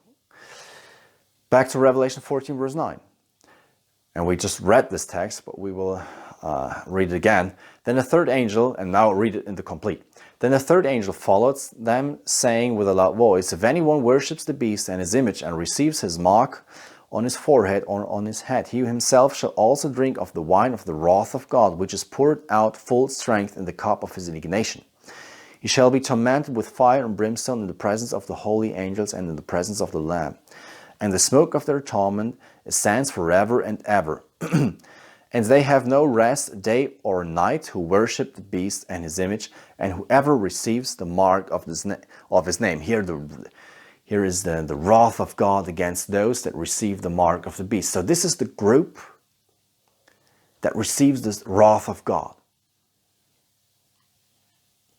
Back to Revelation 14, verse 9. And we just read this text, but we will read it again. Then a third angel, and now read it in the complete. Then a third angel followed them, saying with a loud voice, "If anyone worships the beast and his image and receives his mark on his forehead or on his head, he himself shall also drink of the wine of the wrath of God, which is poured out full strength in the cup of his indignation. He shall be tormented with fire and brimstone in the presence of the holy angels and in the presence of the Lamb. And the smoke of their torment ascends forever and ever. And they have no rest day or night who worship the beast and his image, and whoever receives the mark of his name. Here is the wrath of God against those that receive the mark of the beast. So this is the group that receives this wrath of God.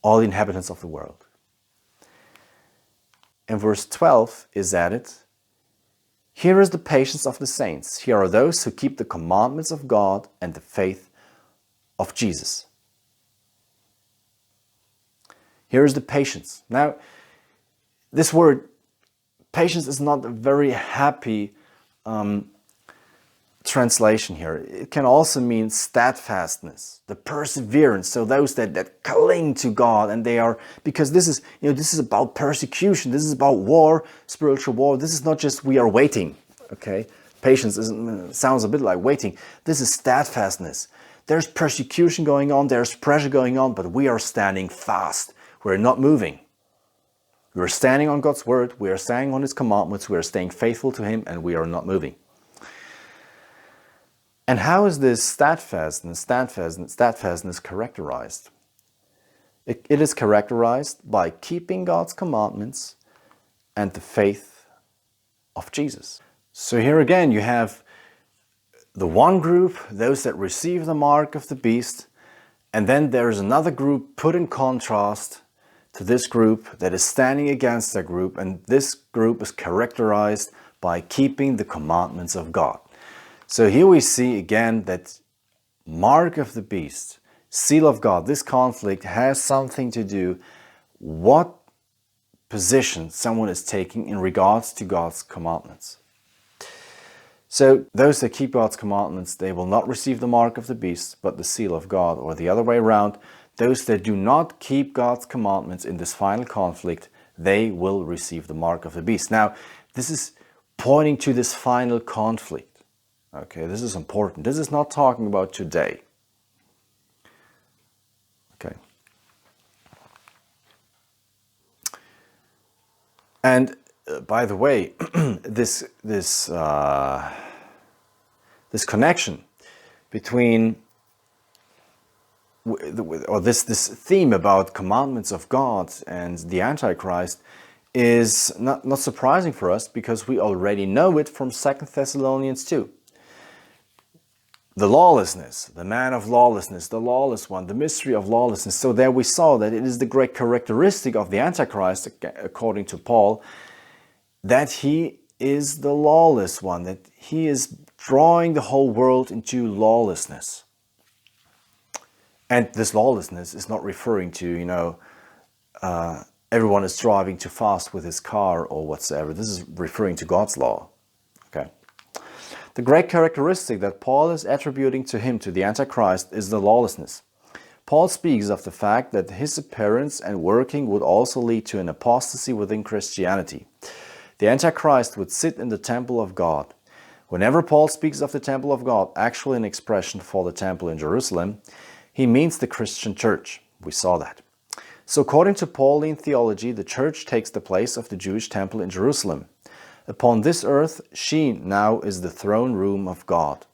All the inhabitants of the world. And verse 12 is added, here is the patience of the saints. Here are those who keep the commandments of God and the faith of Jesus. Here is the patience. Now, this word patience is not a very happy translation here. It can also mean steadfastness, the perseverance. So those that cling to God, and they are, because this is about persecution. This is about war, spiritual war. This is not just we are waiting. Okay, patience sounds a bit like waiting. This is steadfastness. There's persecution going on. There's pressure going on, but we are standing fast. We're not moving. We're standing on God's word. We are standing on His commandments. We are staying faithful to Him, and we are not moving. And how is this steadfastness characterized? It is characterized by keeping God's commandments and the faith of Jesus. So here again you have the one group, those that receive the mark of the beast, and then there is another group put in contrast to this group that is standing against that group, and this group is characterized by keeping the commandments of God. So here we see again that mark of the beast, seal of God, this conflict has something to do what position someone is taking in regards to God's commandments. So those that keep God's commandments, they will not receive the mark of the beast, but the seal of God, or the other way around. Those that do not keep God's commandments in this final conflict, they will receive the mark of the beast. Now, this is pointing to this final conflict. Okay, this is important. This is not talking about today. Okay. And by the way, this connection between this theme about commandments of God and the Antichrist is not surprising for us, because we already know it from 2 Thessalonians 2. The lawlessness, the man of lawlessness, the lawless one, the mystery of lawlessness. So there we saw that it is the great characteristic of the Antichrist, according to Paul, that he is the lawless one, that he is drawing the whole world into lawlessness. And this lawlessness is not referring to, everyone is driving too fast with his car or whatsoever. This is referring to God's law. Okay. The great characteristic that Paul is attributing to him, to the Antichrist, is the lawlessness. Paul speaks of the fact that his appearance and working would also lead to an apostasy within Christianity. The Antichrist would sit in the temple of God. Whenever Paul speaks of the temple of God, actually an expression for the temple in Jerusalem, he means the Christian church. We saw that. So according to Pauline theology, the church takes the place of the Jewish temple in Jerusalem. Upon this earth, she now is the throne room of God.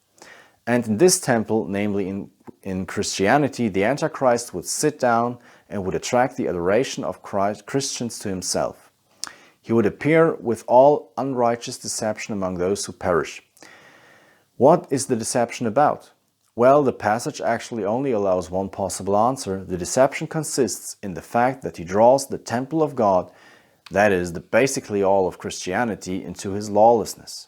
And in this temple, namely in Christianity, the Antichrist would sit down and would attract the adoration of Christians to himself. He would appear with all unrighteous deception among those who perish. What is the deception about? Well, the passage actually only allows one possible answer. The deception consists in the fact that he draws the temple of God, that is, basically all of Christianity, into his lawlessness.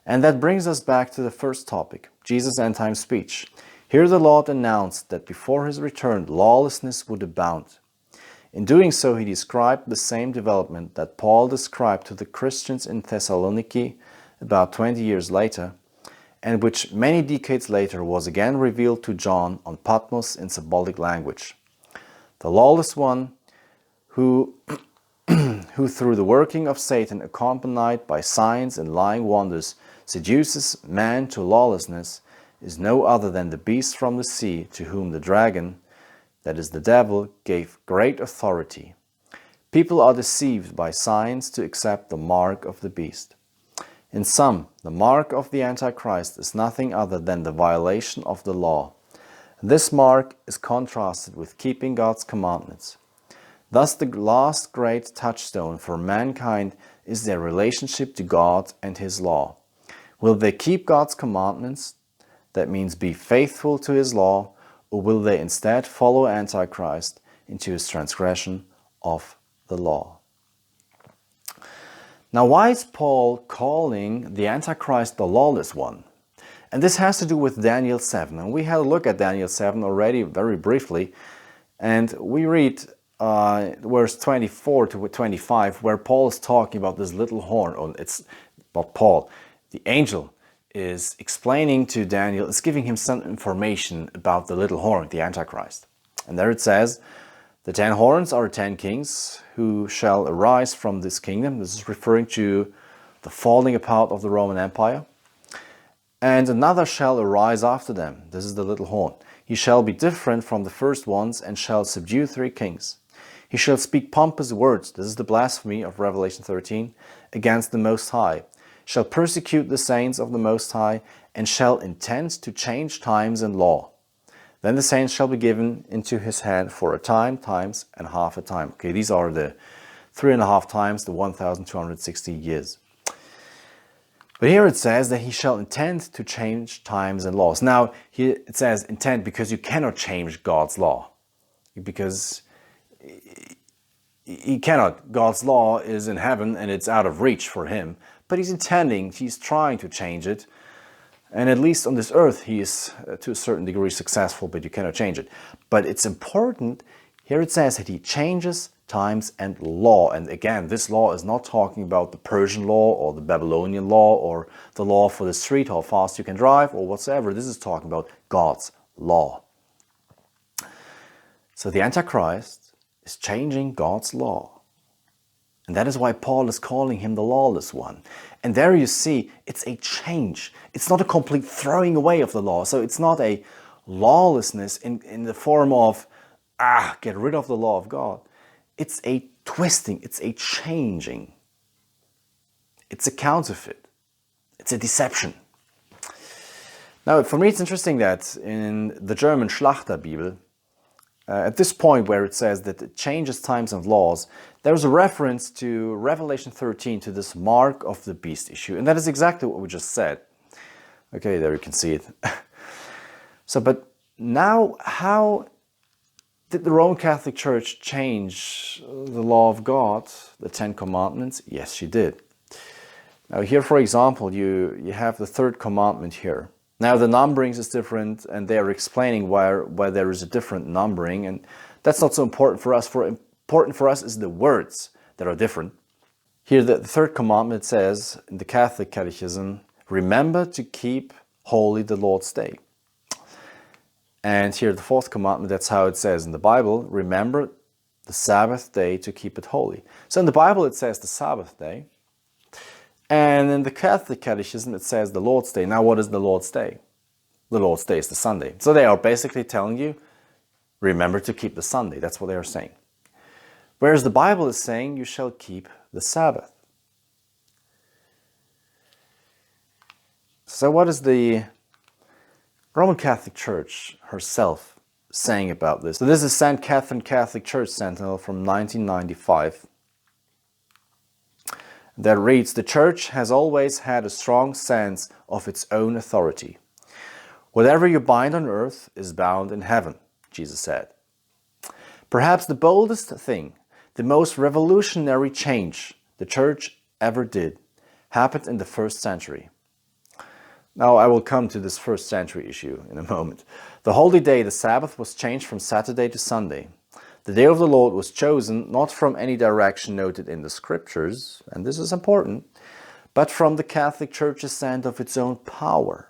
And that brings us back to the first topic, Jesus' end-time speech. Here the Lord announced that before his return, lawlessness would abound. In doing so, he described the same development that Paul described to the Christians in Thessaloniki about 20 years later, and which many decades later was again revealed to John on Patmos in symbolic language. The lawless one who through the working of Satan, accompanied by signs and lying wonders, seduces man to lawlessness, is no other than the beast from the sea, to whom the dragon that is the devil, gave great authority. People are deceived by signs to accept the mark of the beast. In sum, the mark of the Antichrist is nothing other than the violation of the law. This mark is contrasted with keeping God's commandments. Thus, the last great touchstone for mankind is their relationship to God and His law. Will they keep God's commandments? That means be faithful to His law, or will they instead follow Antichrist into his transgression of the law? Now, why is Paul calling the Antichrist the lawless one? And this has to do with Daniel 7. And we had a look at Daniel 7 already very briefly. And we read verse 24 to 25, where Paul is talking about this little horn. Or it's not Paul, the angel is explaining to Daniel, is giving him some information about the little horn, the Antichrist. And there it says, the 10 horns are 10 kings who shall arise from this kingdom. This is referring to the falling apart of the Roman Empire. And another shall arise after them. This is the little horn. He shall be different from the first ones and shall subdue 3 kings. He shall speak pompous words. This is the blasphemy of Revelation 13 against the Most High. Shall persecute the saints of the Most High and shall intend to change times and law. Then the saints shall be given into his hand for a time, times, and half a time. Okay, these are the 3.5 times the 1,260 years. But here it says that he shall intend to change times and laws. Now, here it says intend because you cannot change God's law. Because he cannot. God's law is in heaven and it's out of reach for him. But he's intending, he's trying to change it. And at least on this earth, he is to a certain degree successful, but you cannot change it. But it's important, here it says that he changes times and law. And again, this law is not talking about the Persian law or the Babylonian law or the law for the street, how fast you can drive or whatsoever. This is talking about God's law. So the Antichrist is changing God's law. And that is why Paul is calling him the lawless one. And there you see, it's a change. It's not a complete throwing away of the law. So it's not a lawlessness in the form of, get rid of the law of God. It's a twisting, it's a changing. It's a counterfeit. It's a deception. Now, for me, it's interesting that in the German Schlachterbibel, at this point where it says that it changes times and laws, there's a reference to Revelation 13, to this mark of the beast issue. And that is exactly what we just said. Okay, there you can see it. But now, how did the Roman Catholic Church change the law of God, the 10 Commandments? Yes, she did. Now here, for example, you have the 3rd commandment here. Now the numberings is different, and they are explaining why there is a different numbering, and that's not so important for us. Important for us is the words that are different. Here the 3rd commandment says in the Catholic Catechism, remember to keep holy the Lord's Day. And here the 4th commandment, that's how it says in the Bible, remember the Sabbath day to keep it holy. So in the Bible it says the Sabbath day. And in the Catholic Catechism, it says the Lord's Day. Now, what is the Lord's Day? The Lord's Day is the Sunday. So they are basically telling you, remember to keep the Sunday. That's what they are saying. Whereas the Bible is saying, you shall keep the Sabbath. So what is the Roman Catholic Church herself saying about this? So this is St. Catherine Catholic Church Sentinel from 1995. That reads, the Church has always had a strong sense of its own authority. Whatever you bind on earth is bound in heaven, Jesus said. Perhaps the boldest thing, the most revolutionary change the Church ever did, happened in the 1st century. Now I will come to this 1st century issue in a moment. The holy day, the Sabbath, was changed from Saturday to Sunday. The day of the Lord was chosen not from any direction noted in the Scriptures, and this is important, but from the Catholic Church's sense of its own power.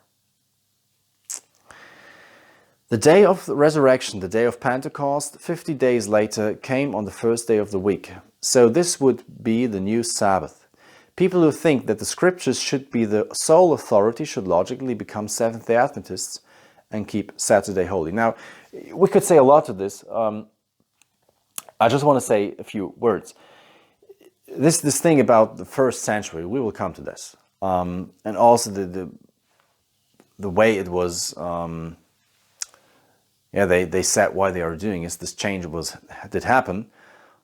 The day of the resurrection, the day of Pentecost, 50 days later, came on the 1st day of the week. So this would be the new Sabbath. People who think that the Scriptures should be the sole authority should logically become Seventh-day Adventists and keep Saturday holy. Now, We could say a lot to this. I just want to say a few words. This thing about the first century, we will come to this, and also the way it was. They said why they are doing is this change did happen,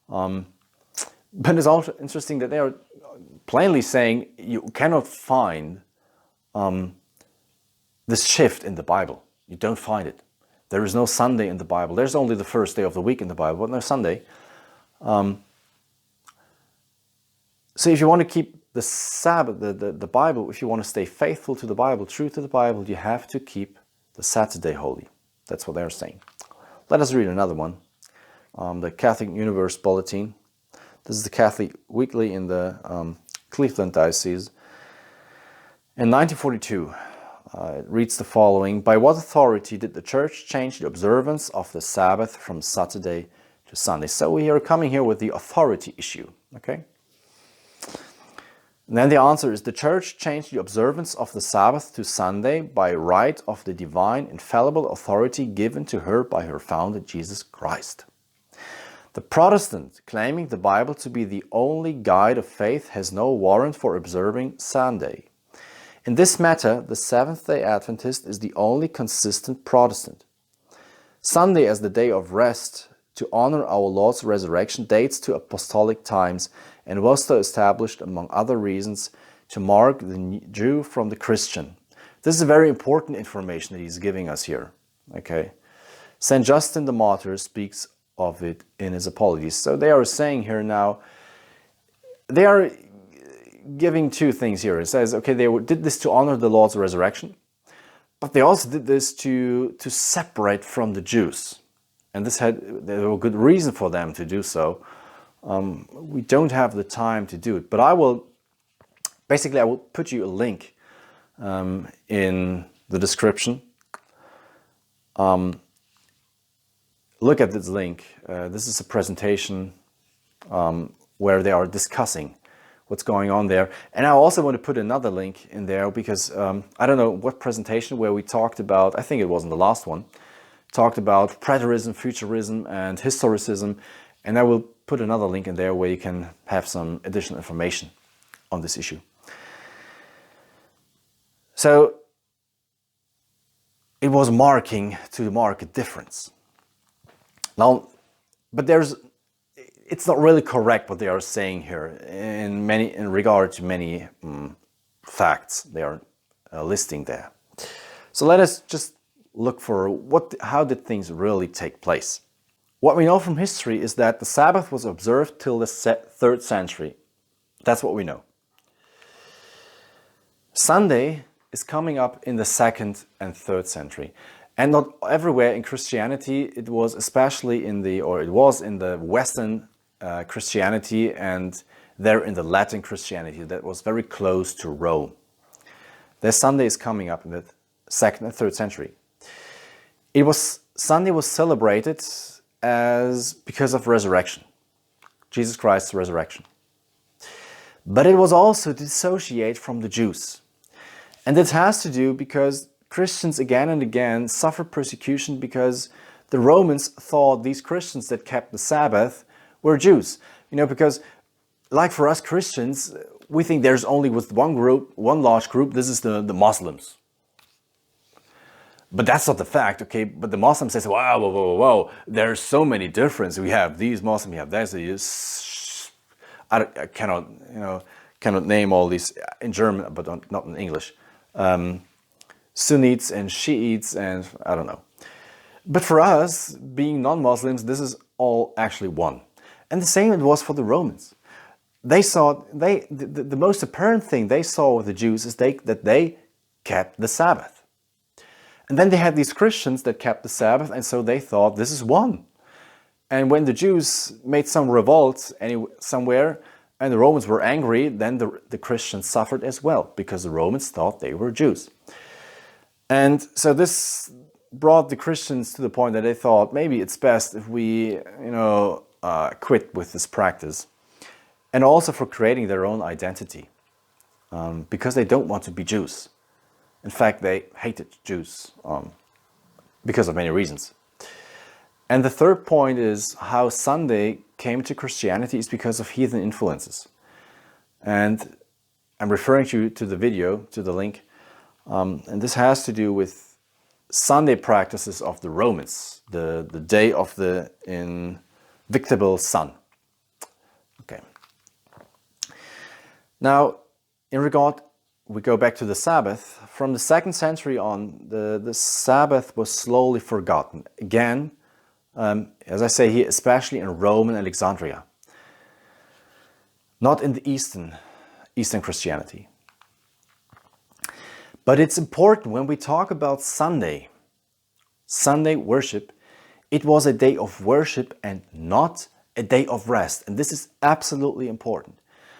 but it's also interesting that they are plainly saying you cannot find this shift in the Bible. You don't find it. There is no Sunday in the Bible. There's only the first day of the week in the Bible, but no Sunday. So if you want to keep the Sabbath, the Bible, if you want to stay faithful to the Bible, true to the Bible, you have to keep the Saturday holy. That's what they're saying. Let us read another one. The Catholic Universe Bulletin. This is the Catholic Weekly in the Cleveland Diocese. In 1942, it reads the following: by what authority did the Church change the observance of the Sabbath from Saturday to Sunday? So we are coming here with the authority issue, okay? And then the answer is the Church changed the observance of the Sabbath to Sunday by right of the divine infallible authority given to her by her founder Jesus Christ. The Protestant, claiming the Bible to be the only guide of faith, has no warrant for observing Sunday. In this matter, the Seventh-day Adventist is the only consistent Protestant. Sunday as the day of rest to honor our Lord's resurrection dates to apostolic times and was so established, among other reasons, to mark the Jew from the Christian. This is very important information that he's giving us here. Okay, Saint Justin the Martyr speaks of it in his Apologies. So they are saying here now, they are giving two things here. It says, okay, they did this to honor the Lord's resurrection, but they also did this to separate from the Jews. And there were good reason for them to do so. We don't have the time to do it, but I will put you a link in the description. Look at this link. This is a presentation where they are discussing what's going on there. And I also want to put another link in there because I don't know what presentation where we talked about, I think it wasn't the last one, talked about preterism, futurism, and historicism. And I will put another link in there where you can have some additional information on this issue. So it was to mark a difference. Now, but it's not really correct what they are saying here in regard to many facts they are listing there. So let us just look for how did things really take place. What we know from history is that the Sabbath was observed till the 3rd century. That's what we know. Sunday is coming up in the 2nd and 3rd century. And not everywhere in Christianity, it was in the Western Christianity and there in the Latin Christianity that was very close to Rome. Their Sunday is coming up in the 2nd and 3rd century. Sunday was celebrated because of resurrection, Jesus Christ's resurrection. But it was also dissociated from the Jews. And it has to do because Christians again and again suffered persecution because the Romans thought these Christians that kept the Sabbath were Jews. Because like for us Christians, we think there's only one large group, this is the Muslims. But that's not the fact, okay? But the Muslim says, whoa, there's so many differences. We have these Muslims, we have that. So I cannot name all these in German, but not in English. Sunnites and Shiites and I don't know. But for us, being non-Muslims, this is all actually one. And the same it was for the Romans. They saw, the most apparent thing they saw with the Jews is that they kept the Sabbath. And then they had these Christians that kept the Sabbath, and so they thought this is one. And when the Jews made some revolt somewhere, and the Romans were angry, then the Christians suffered as well, because the Romans thought they were Jews. And so this brought the Christians to the point that they thought maybe it's best if we, quit with this practice. And also for creating their own identity, because they don't want to be Jews. In fact, they hated Jews because of many reasons. And the third point is how Sunday came to Christianity is because of heathen influences. And I'm referring to the video, to the link. And this has to do with Sunday practices of the Romans, the day of the invictible sun. Okay. Now, in regard, we go back to the Sabbath. From the 2nd century on, the Sabbath was slowly forgotten. Again, as I say here, especially in Rome and Alexandria. Not in the Eastern Christianity. But it's important when we talk about Sunday worship, it was a day of worship and not a day of rest. And this is absolutely important.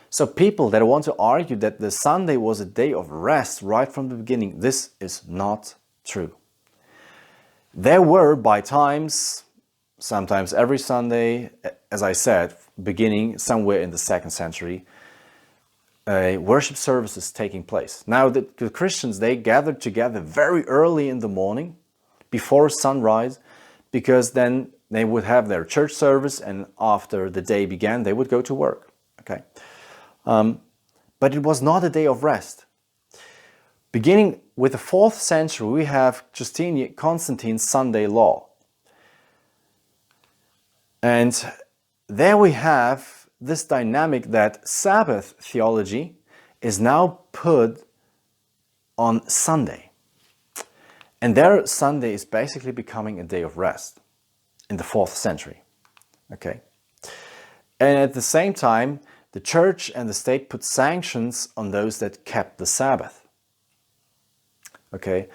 So people that want to argue that the Sunday was a day of rest right from the beginning, this is not true. There were by times, sometimes every Sunday, as I said, beginning somewhere in the 2nd century, worship services taking place. Now the Christians, they gathered together very early in the morning, before sunrise, because then they would have their church service, and after the day began, they would go to work. Okay, but it was not a day of rest. Beginning with the 4th century, we have Constantine's Sunday law. And there we have this dynamic that Sabbath theology is now put on Sunday. And there Sunday is basically becoming a day of rest in the 4th century. Okay. And at the same time, the church and the state put sanctions on those that kept the Sabbath. Okay.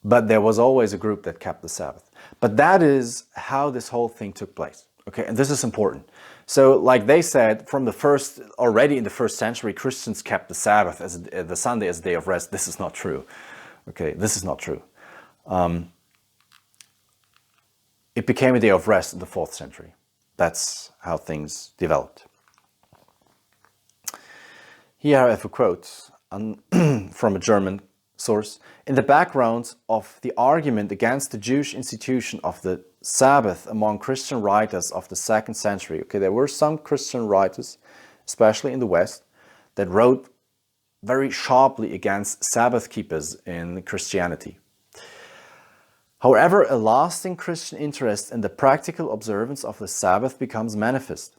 But there was always a group that kept the Sabbath. But that is how this whole thing took place. Okay, and this is important. So, like they said, already in the 1st century, Christians kept the Sabbath the Sunday as a day of rest. This is not true. Okay, this is not true. It became a day of rest in the 4th century. That's how things developed. Here I have a quote from a German source. In the background of the argument against the Jewish institution of the Sabbath among Christian writers of the 2nd century, okay, there were some Christian writers, especially in the West, that wrote very sharply against Sabbath keepers in Christianity. However, a lasting Christian interest in the practical observance of the Sabbath becomes manifest,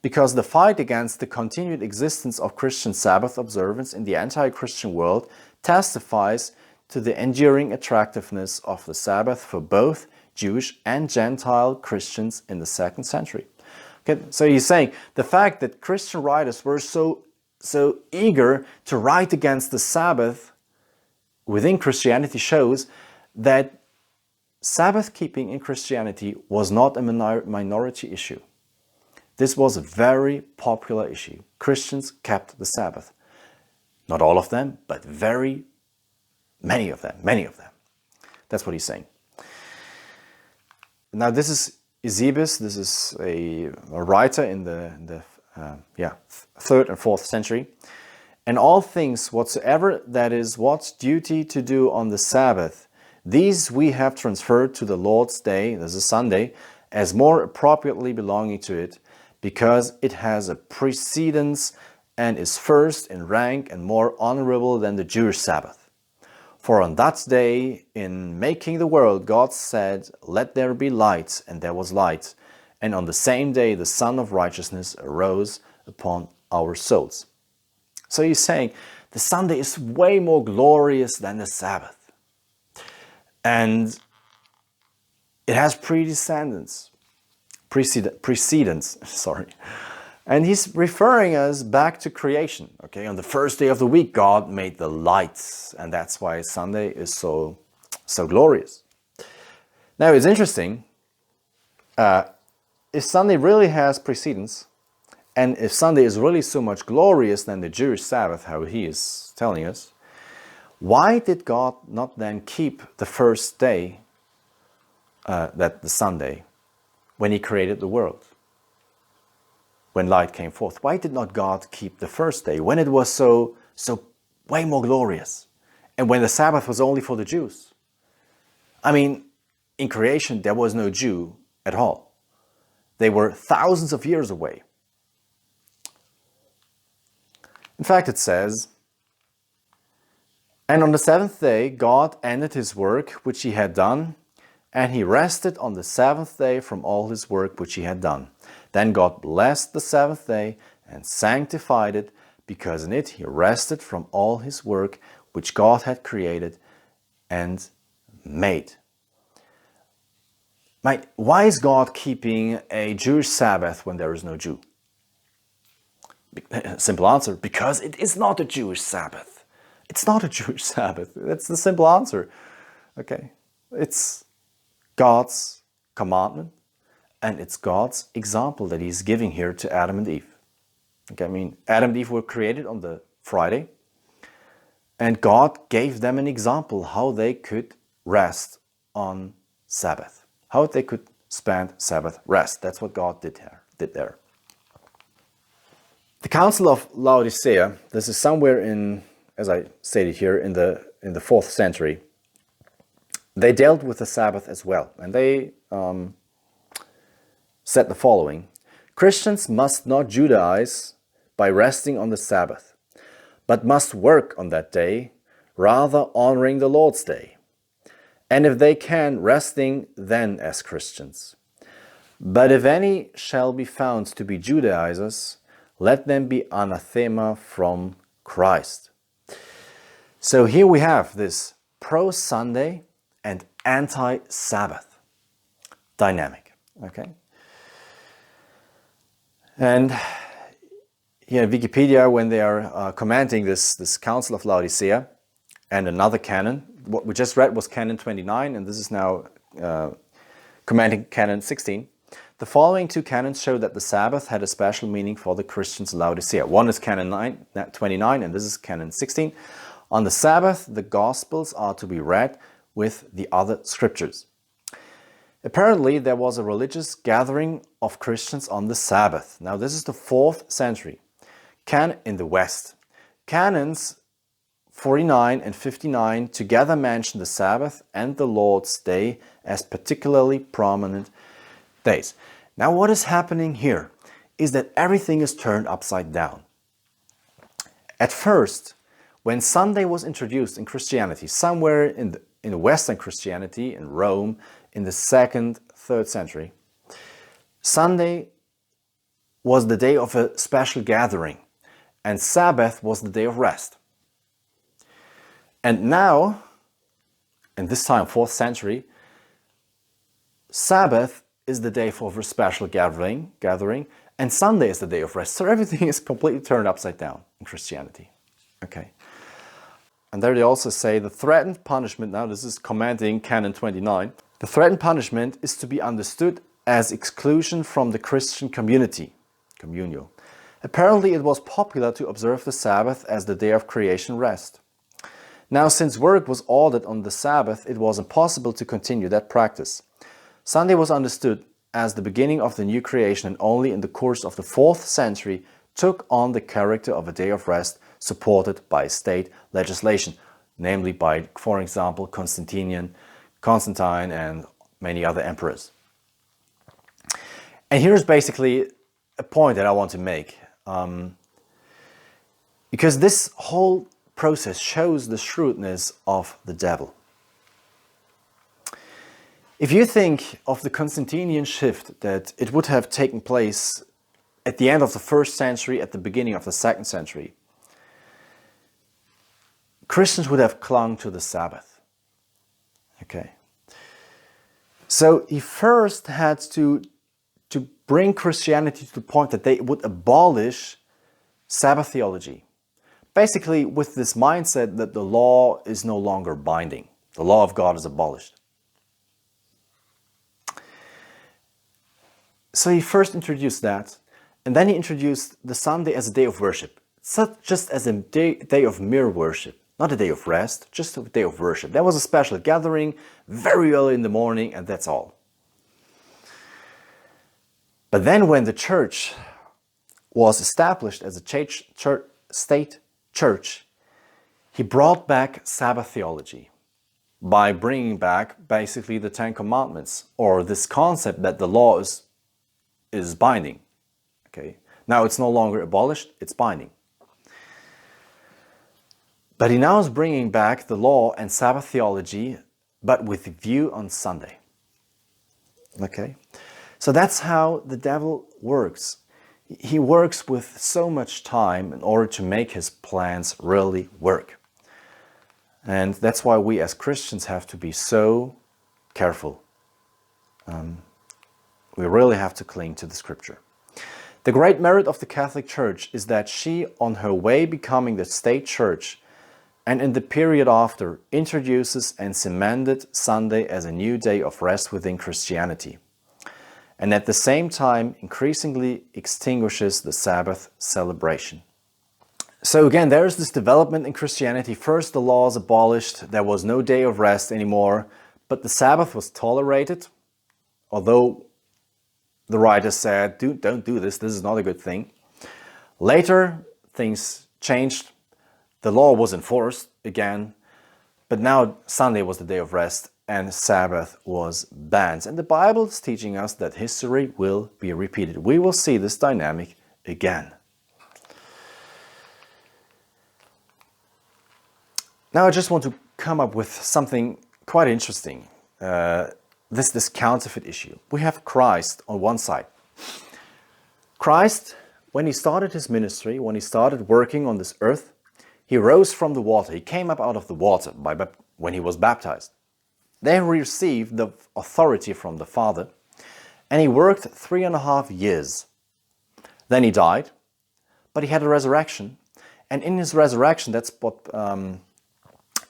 because the fight against the continued existence of Christian Sabbath observance in the anti-Christian world testifies to the enduring attractiveness of the Sabbath for both Jewish and Gentile Christians in the 2nd century. Okay, so he's saying the fact that Christian writers were so eager to write against the Sabbath within Christianity shows that Sabbath keeping in Christianity was not a minority issue. This was a very popular issue. Christians kept the Sabbath. Not all of them, but many of them. That's what he's saying. Now this is Eusebius. This is a writer in the 3rd and 4th century. And all things whatsoever that is what's duty to do on the Sabbath, these we have transferred to the Lord's day, this is Sunday, as more appropriately belonging to it, because it has a precedence and is first in rank and more honorable than the Jewish Sabbath. For on that day, in making the world, God said, "Let there be light," and there was light. And on the same day, the Son of Righteousness arose upon our souls. So he's saying the Sunday is way more glorious than the Sabbath. And it has precedence. And he's referring us back to creation. Okay, on the first day of the week, God made the lights, and that's why Sunday is so glorious. Now, it's interesting. If Sunday really has precedence, and if Sunday is really so much glorious than the Jewish Sabbath, how he is telling us, why did God not then keep the first day, the Sunday, when he created the world? When light came forth, why did not God keep the first day when it was so way more glorious, and when the Sabbath was only for the Jews? I mean, in creation there was no Jew at all. They were thousands of years away. In fact, it says, "And on the seventh day God ended his work which he had done, and he rested on the seventh day from all his work which he had done. Then God blessed the seventh day and sanctified it, because in it he rested from all his work which God had created and made." Why is God keeping a Jewish Sabbath when there is no Jew? Simple answer, because it is not a Jewish Sabbath. It's not a Jewish Sabbath. That's the simple answer. Okay, it's God's commandment, and it's God's example that he's giving here to Adam and Eve. Okay, I mean, Adam and Eve were created on the Friday, and God gave them an example how they could rest on Sabbath, how they could spend Sabbath rest. That's what God did there. The Council of Laodicea, this is somewhere in, as I stated here, in the 4th century. They dealt with the Sabbath as well, and they said the following: "Christians must not Judaize by resting on the Sabbath, but must work on that day, rather honoring the Lord's day. And if they can, resting then as Christians. But if any shall be found to be Judaizers, let them be anathema from Christ." So here we have this pro-Sunday and anti-Sabbath dynamic. Okay, and here in Wikipedia, when they are commenting this Council of Laodicea and another canon, what we just read was canon 29, and this is now commenting canon 16. The following two canons show that the Sabbath had a special meaning for the Christians in Laodicea. One is canon 29, and this is canon 16. On the Sabbath, the Gospels are to be read with the other scriptures. Apparently, there was a religious gathering of Christians on the Sabbath. Now, this is the 4th century. In the West. Canons 49 and 59 together mention the Sabbath and the Lord's Day as particularly prominent days. Now, what is happening here is that everything is turned upside down. At first, when Sunday was introduced in Christianity, somewhere in the Western Christianity, in Rome, in the 2nd, 3rd century, Sunday was the day of a special gathering, and Sabbath was the day of rest. And now, in this time, 4th century, Sabbath is the day for a special gathering, and Sunday is the day of rest. So everything is completely turned upside down in Christianity. Okay. And there they also say the threatened punishment, now this is commenting canon 29, the threatened punishment is to be understood as exclusion from the Christian community, communio. Apparently it was popular to observe the Sabbath as the day of creation rest. Now, since work was ordered on the Sabbath, it was impossible to continue that practice. Sunday was understood as the beginning of the new creation, and only in the course of the 4th century took on the character of a day of rest supported by state legislation, namely by, for example, Constantine and many other emperors. And here's basically a point that I want to make. Because this whole process shows the shrewdness of the devil. If you think of the Constantinian shift, that it would have taken place at the end of the 1st century, at the beginning of the 2nd century, Christians would have clung to the Sabbath. Okay. So he first had to bring Christianity to the point that they would abolish Sabbath theology. Basically with this mindset that the law is no longer binding. The law of God is abolished. So he first introduced that, and then he introduced the Sunday as a day of worship. It's not just as a day of mere worship, not a day of rest, just a day of worship. There was a special gathering very early in the morning, and that's all. But then when the church was established as a state church, he brought back Sabbath theology. by bringing back basically the Ten Commandments, or this concept that the law is binding. Okay, now it's no longer abolished, it's binding. But he now is bringing back the law and Sabbath theology, but with view on Sunday. Okay, so that's how the devil works. He works with so much time in order to make his plans really work. And that's why we as Christians have to be so careful. We really have to cling to the Scripture. The great merit of the Catholic Church is that she, on her way becoming the state church, and in the period after, introduces and cemented Sunday as a new day of rest within Christianity, and at the same time increasingly extinguishes the Sabbath celebration. So again, there is this development in Christianity. First, the law is abolished. There was no day of rest anymore, but the Sabbath was tolerated, although the writer said, don't do this is not a good thing. Later, things changed. The law was enforced again, but now Sunday was the day of rest and Sabbath was banned. And the Bible is teaching us that history will be repeated. We will see this dynamic again. Now I just want to come up with something quite interesting. This counterfeit issue. We have Christ on one side. Christ, when he started his ministry, when he started working on this earth, he rose from the water. He came up out of the water when he was baptized. Then he received the authority from the Father, and he worked 3.5 years. Then he died, but he had a resurrection. And in his resurrection, that's what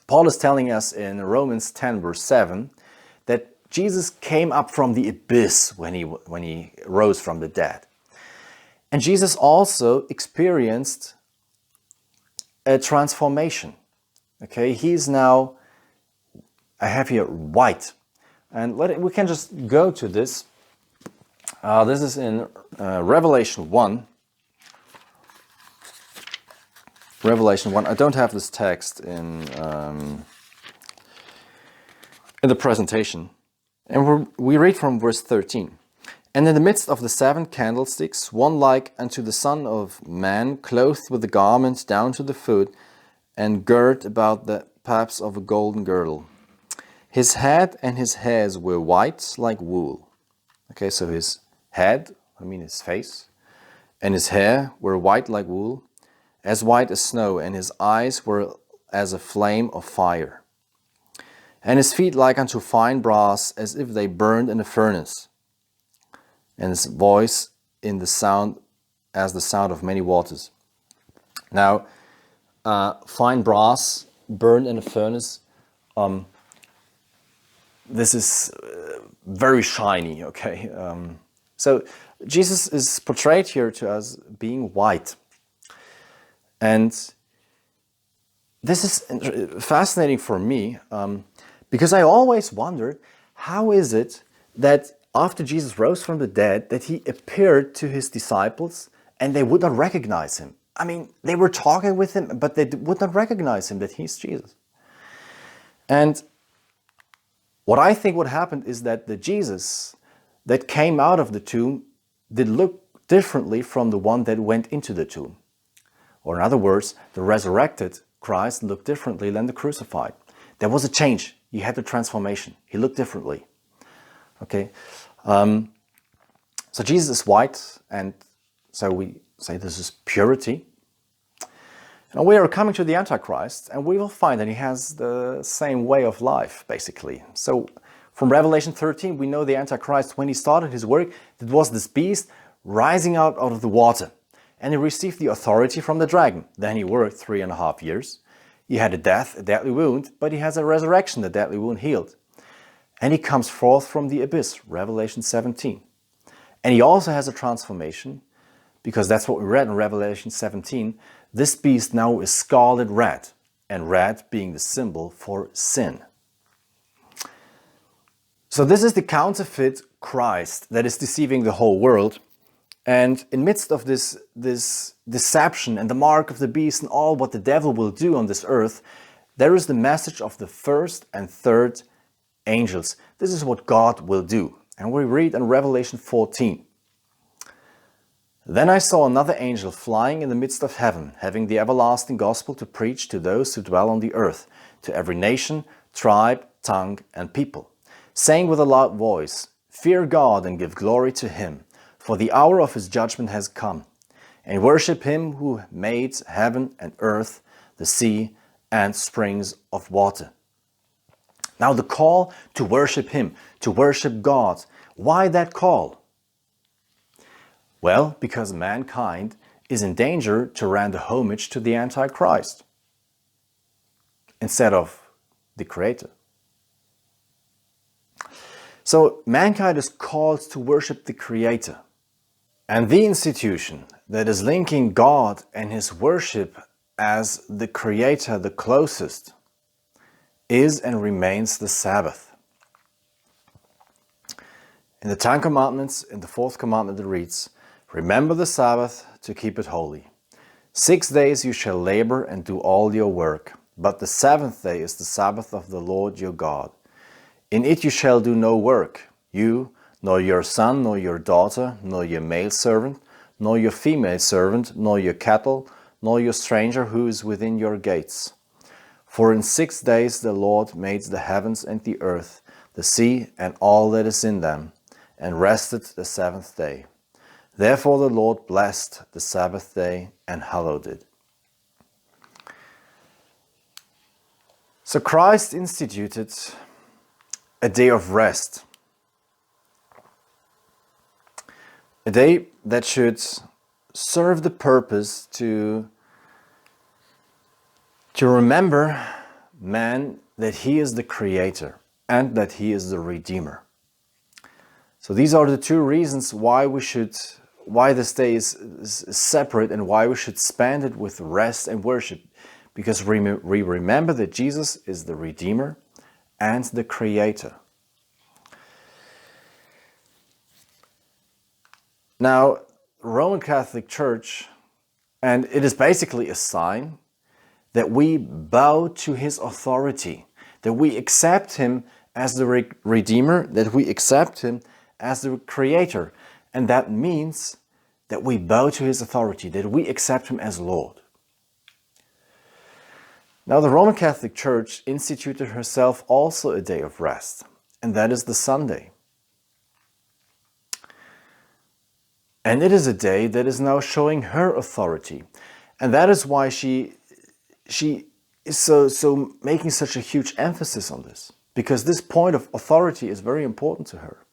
Paul is telling us in Romans 10, verse 7, that Jesus came up from the abyss when he rose from the dead. And Jesus also experienced a transformation. Okay, he's now, I have here white. And we can just go to this. This is in Revelation 1. Revelation 1. I don't have this text in the presentation. And we read from verse 13. And in the midst of the 7 candlesticks, one like unto the Son of Man, clothed with a garment down to the foot, and girt about the paps of a golden girdle. His head and his hairs were white like wool. Okay, so his head, his face, and his hair were white like wool, as white as snow, and his eyes were as a flame of fire. And his feet like unto fine brass, as if they burned in a furnace. And his voice in the sound as the sound of many waters. Now, fine brass burned in a furnace. This is very shiny. Okay, so Jesus is portrayed here to us being white, and this is fascinating for me. Because I always wondered, how is it that after Jesus rose from the dead, that he appeared to his disciples and they would not recognize him? They were talking with him, but they would not recognize him, that he's Jesus. And what I think what happened is that the Jesus that came out of the tomb did look differently from the one that went into the tomb. Or in other words, the resurrected Christ looked differently than the crucified. There was a change. He had the transformation. He looked differently. Okay, so Jesus is white, and so we say this is purity. And we are coming to the Antichrist, and we will find that he has the same way of life, basically. So from Revelation 13, we know the Antichrist, when he started his work, it was this beast rising out of the water. And he received the authority from the dragon. Then he worked 3.5 years. He had a death, a deadly wound, but he has a resurrection, the deadly wound healed. And he comes forth from the abyss, Revelation 17. And he also has a transformation, because that's what we read in Revelation 17. This beast now is scarlet red, and red being the symbol for sin. So this is the counterfeit Christ that is deceiving the whole world. And in midst of this deception and the mark of the beast and all what the devil will do on this earth, There is the message of the first and third angels. This is what God will do. And we read in Revelation 14. Then I saw another angel flying in the midst of heaven, having the everlasting gospel to preach to those who dwell on the earth, to every nation, tribe, tongue, and people, saying with a loud voice, Fear God and give glory to him, for the hour of his judgment has come, and worship him who made heaven and earth, the sea, and springs of water. Now the call to worship him, to worship God. Why that call? Well, because mankind is in danger to render homage to the Antichrist instead of the Creator. So mankind is called to worship the Creator. And the institution that is linking God and his worship as the Creator the closest is and remains the Sabbath. In the Ten Commandments, in the fourth commandment it reads, Remember the Sabbath to keep it holy. 6 days you shall labor and do all your work, but the seventh day is the Sabbath of the Lord your God. In it you shall do no work, you, nor your son, nor your daughter, nor your male servant, nor your female servant, nor your cattle, nor your stranger who is within your gates. For in 6 days the Lord made the heavens and the earth, the sea and all that is in them, and rested the seventh day. Therefore the Lord blessed the Sabbath day and hallowed it. So Christ instituted a day of rest. A day that should serve the purpose to remember man that he is the Creator and that he is the Redeemer. So these are the two reasons why this day is separate and why we should spend it with rest and worship. Because we remember that Jesus is the Redeemer and the Creator. Now, Roman Catholic Church, and it is basically a sign that we bow to his authority, that we accept him as the Redeemer, that we accept him as the Creator. And that means that we bow to his authority, that we accept him as Lord. Now, the Roman Catholic Church instituted herself also a day of rest, and that is the Sunday. And it is a day that is now showing her authority. And that is why she is so making such a huge emphasis on this. Because this point of authority is very important to her.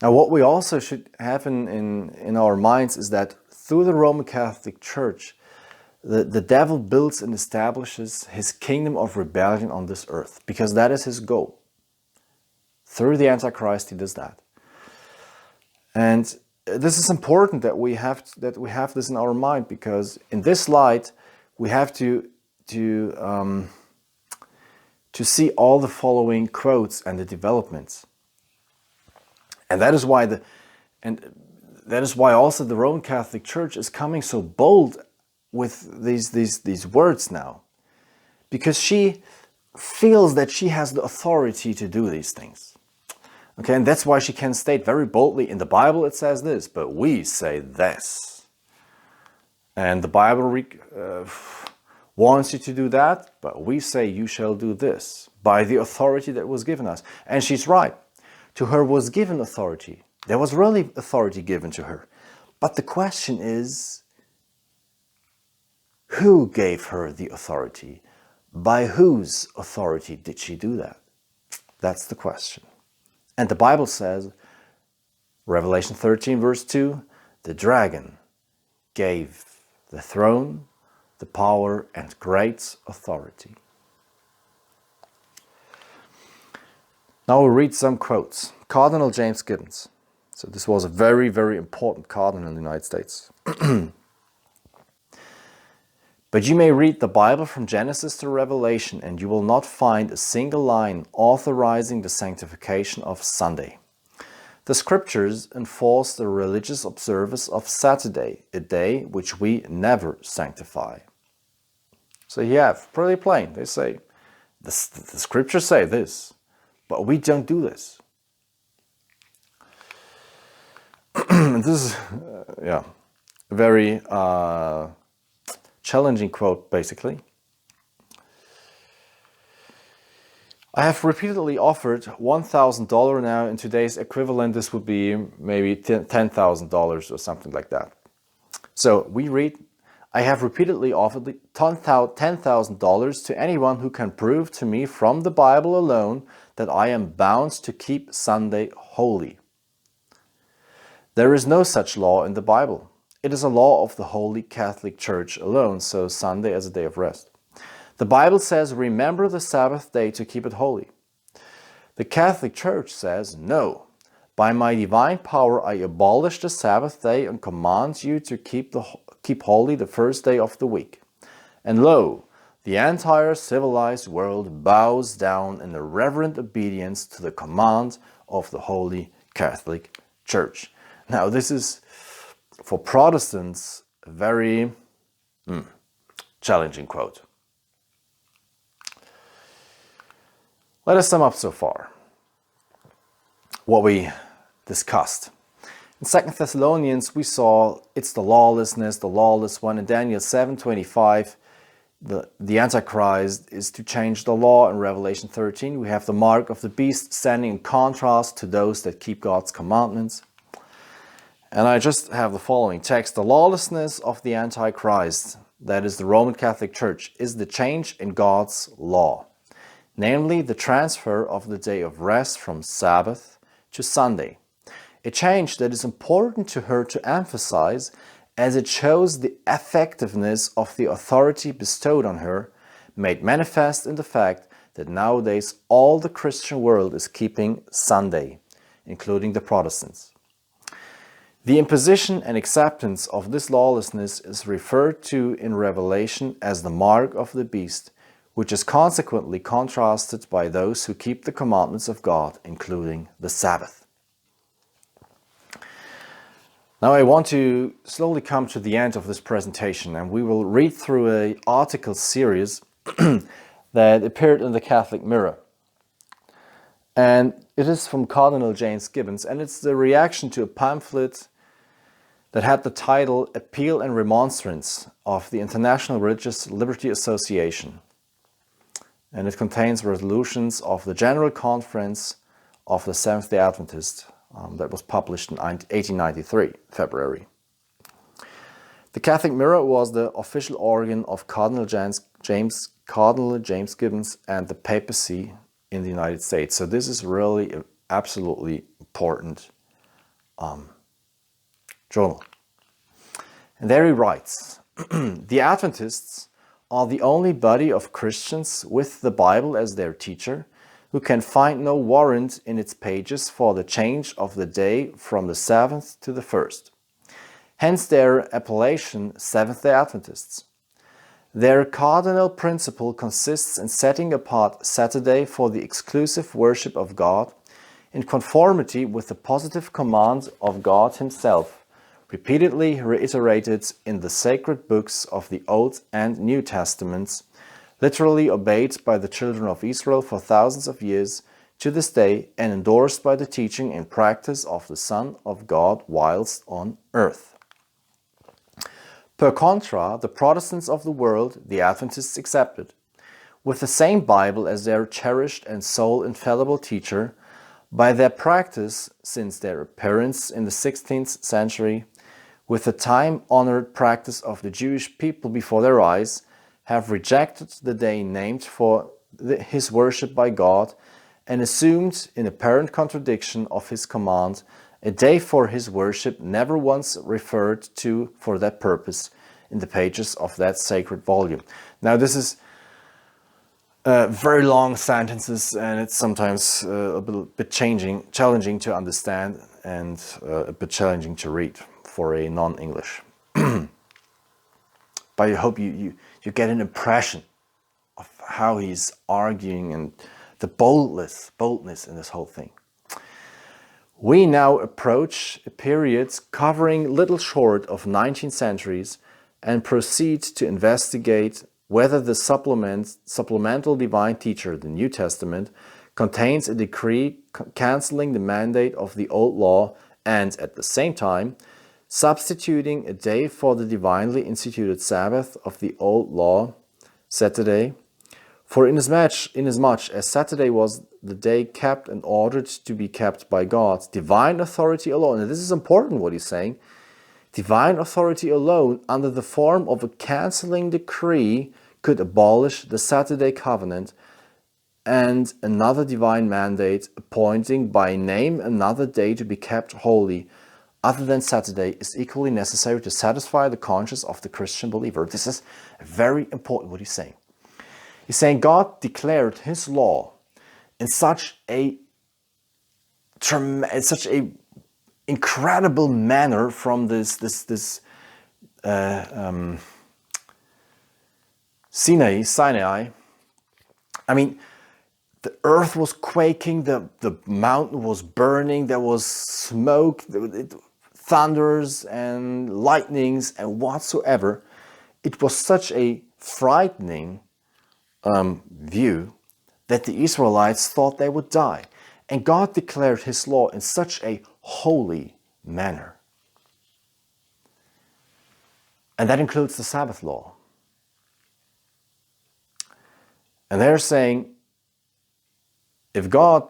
Now, what we also should have in our minds is that through the Roman Catholic Church, the devil builds and establishes his kingdom of rebellion on this earth, because that is his goal. Through the Antichrist, he does that. And this is important that we have this in our mind, because in this light we have to see all the following quotes and the developments. And that is why also the Roman Catholic Church is coming so bold with these words now, because she feels that she has the authority to do these things. Okay, and that's why she can state very boldly, in the Bible it says this, but we say this. And the Bible wants you to do that, but we say you shall do this by the authority that was given us. And she's right. To her was given authority. There was really authority given to her. But the question is, who gave her the authority? By whose authority did she do that? That's the question. And the Bible says, Revelation 13 verse 2, the dragon gave the throne, the power, and great authority. Now we'll read some quotes. Cardinal James Gibbons. So this was a very, very important cardinal in the United States. But you may read the Bible from Genesis to Revelation, and you will not find a single line authorizing the sanctification of Sunday. The Scriptures enforce the religious observance of Saturday, a day which we never sanctify. So you have pretty plain. They say, the scriptures say this, but we don't do this. This is, a very challenging quote, basically. I have repeatedly offered $1,000 now. In today's equivalent, this would be maybe $10,000 or something like that. So we read, I have repeatedly offered $10,000 to anyone who can prove to me from the Bible alone that I am bound to keep Sunday holy. There is no such law in the Bible. It is a law of the Holy Catholic Church alone, so Sunday as a day of rest. The Bible says, remember the Sabbath day to keep it holy. The Catholic Church says, no. By my divine power I abolish the Sabbath day and command you to keep holy the first day of the week. And lo, the entire civilized world bows down in reverent obedience to the command of the Holy Catholic Church. Now this is, for Protestants, a very challenging quote. Let us sum up so far what we discussed. In 2 Thessalonians, we saw it's the lawlessness, the lawless one. In Daniel 7:25, the Antichrist is to change the law. In Revelation 13, we have the mark of the beast standing in contrast to those that keep God's commandments. And I just have the following text. The lawlessness of the Antichrist, that is the Roman Catholic Church, is the change in God's law. Namely, the transfer of the day of rest from Sabbath to Sunday. A change that is important to her to emphasize, as it shows the effectiveness of the authority bestowed on her, made manifest in the fact that nowadays all the Christian world is keeping Sunday, including the Protestants. The imposition and acceptance of this lawlessness is referred to in Revelation as the mark of the beast, which is consequently contrasted by those who keep the commandments of God, including the Sabbath. Now I want to slowly come to the end of this presentation, and we will read through an article series that appeared in the Catholic Mirror. And it is from Cardinal James Gibbons, and it's the reaction to a pamphlet that had the title Appeal and Remonstrance of the International Religious Liberty Association. And it contains resolutions of the General Conference of the Seventh-day Adventist that was published in 1893, February. The Catholic Mirror was the official organ of Cardinal James Gibbons and the papacy in the United States. So this is really an absolutely important journal. And there he writes, the Adventists are the only body of Christians with the Bible as their teacher who can find no warrant in its pages for the change of the day from the seventh to the first. Hence their appellation Seventh-day Adventists. Their cardinal principle consists in setting apart Saturday for the exclusive worship of God in conformity with the positive command of God Himself, repeatedly reiterated in the sacred books of the Old and New Testaments, literally obeyed by the children of Israel for thousands of years to this day, and endorsed by the teaching and practice of the Son of God whilst on earth. Per contra, the Protestants of the world, the Adventists excepted, with the same Bible as their cherished and sole infallible teacher, by their practice since their appearance in the 16th century, with the time-honored practice of the Jewish people before their eyes, have rejected the day named for His worship by God and assumed, in apparent contradiction of His command, a day for His worship never once referred to for that purpose in the pages of that sacred volume. Now this is very long sentences, and it's sometimes a bit challenging to understand and a bit challenging to read for a non-English. But I hope you get an impression of how he's arguing and the boldness in this whole thing. We now approach a period covering little short of 19 centuries and proceed to investigate whether the supplemental divine teacher, the New Testament, contains a decree cancelling the mandate of the old law and, at the same time, substituting a day for the divinely instituted Sabbath of the old law, Saturday. For inasmuch as Saturday was the day kept and ordered to be kept by God, divine authority alone, and this is important what he's saying, divine authority alone, under the form of a cancelling decree, could abolish the Saturday covenant, and another divine mandate appointing by name another day to be kept holy other than Saturday is equally necessary to satisfy the conscience of the Christian believer. This is very important what he's saying. He's saying God declared his law in such a incredible manner from Sinai. I mean, the earth was quaking, the mountain was burning, there was smoke, thunders and lightnings and whatsoever. It was such a frightening view that the Israelites thought they would die. And God declared his law in such a holy manner. And that includes the Sabbath law. And they're saying, if God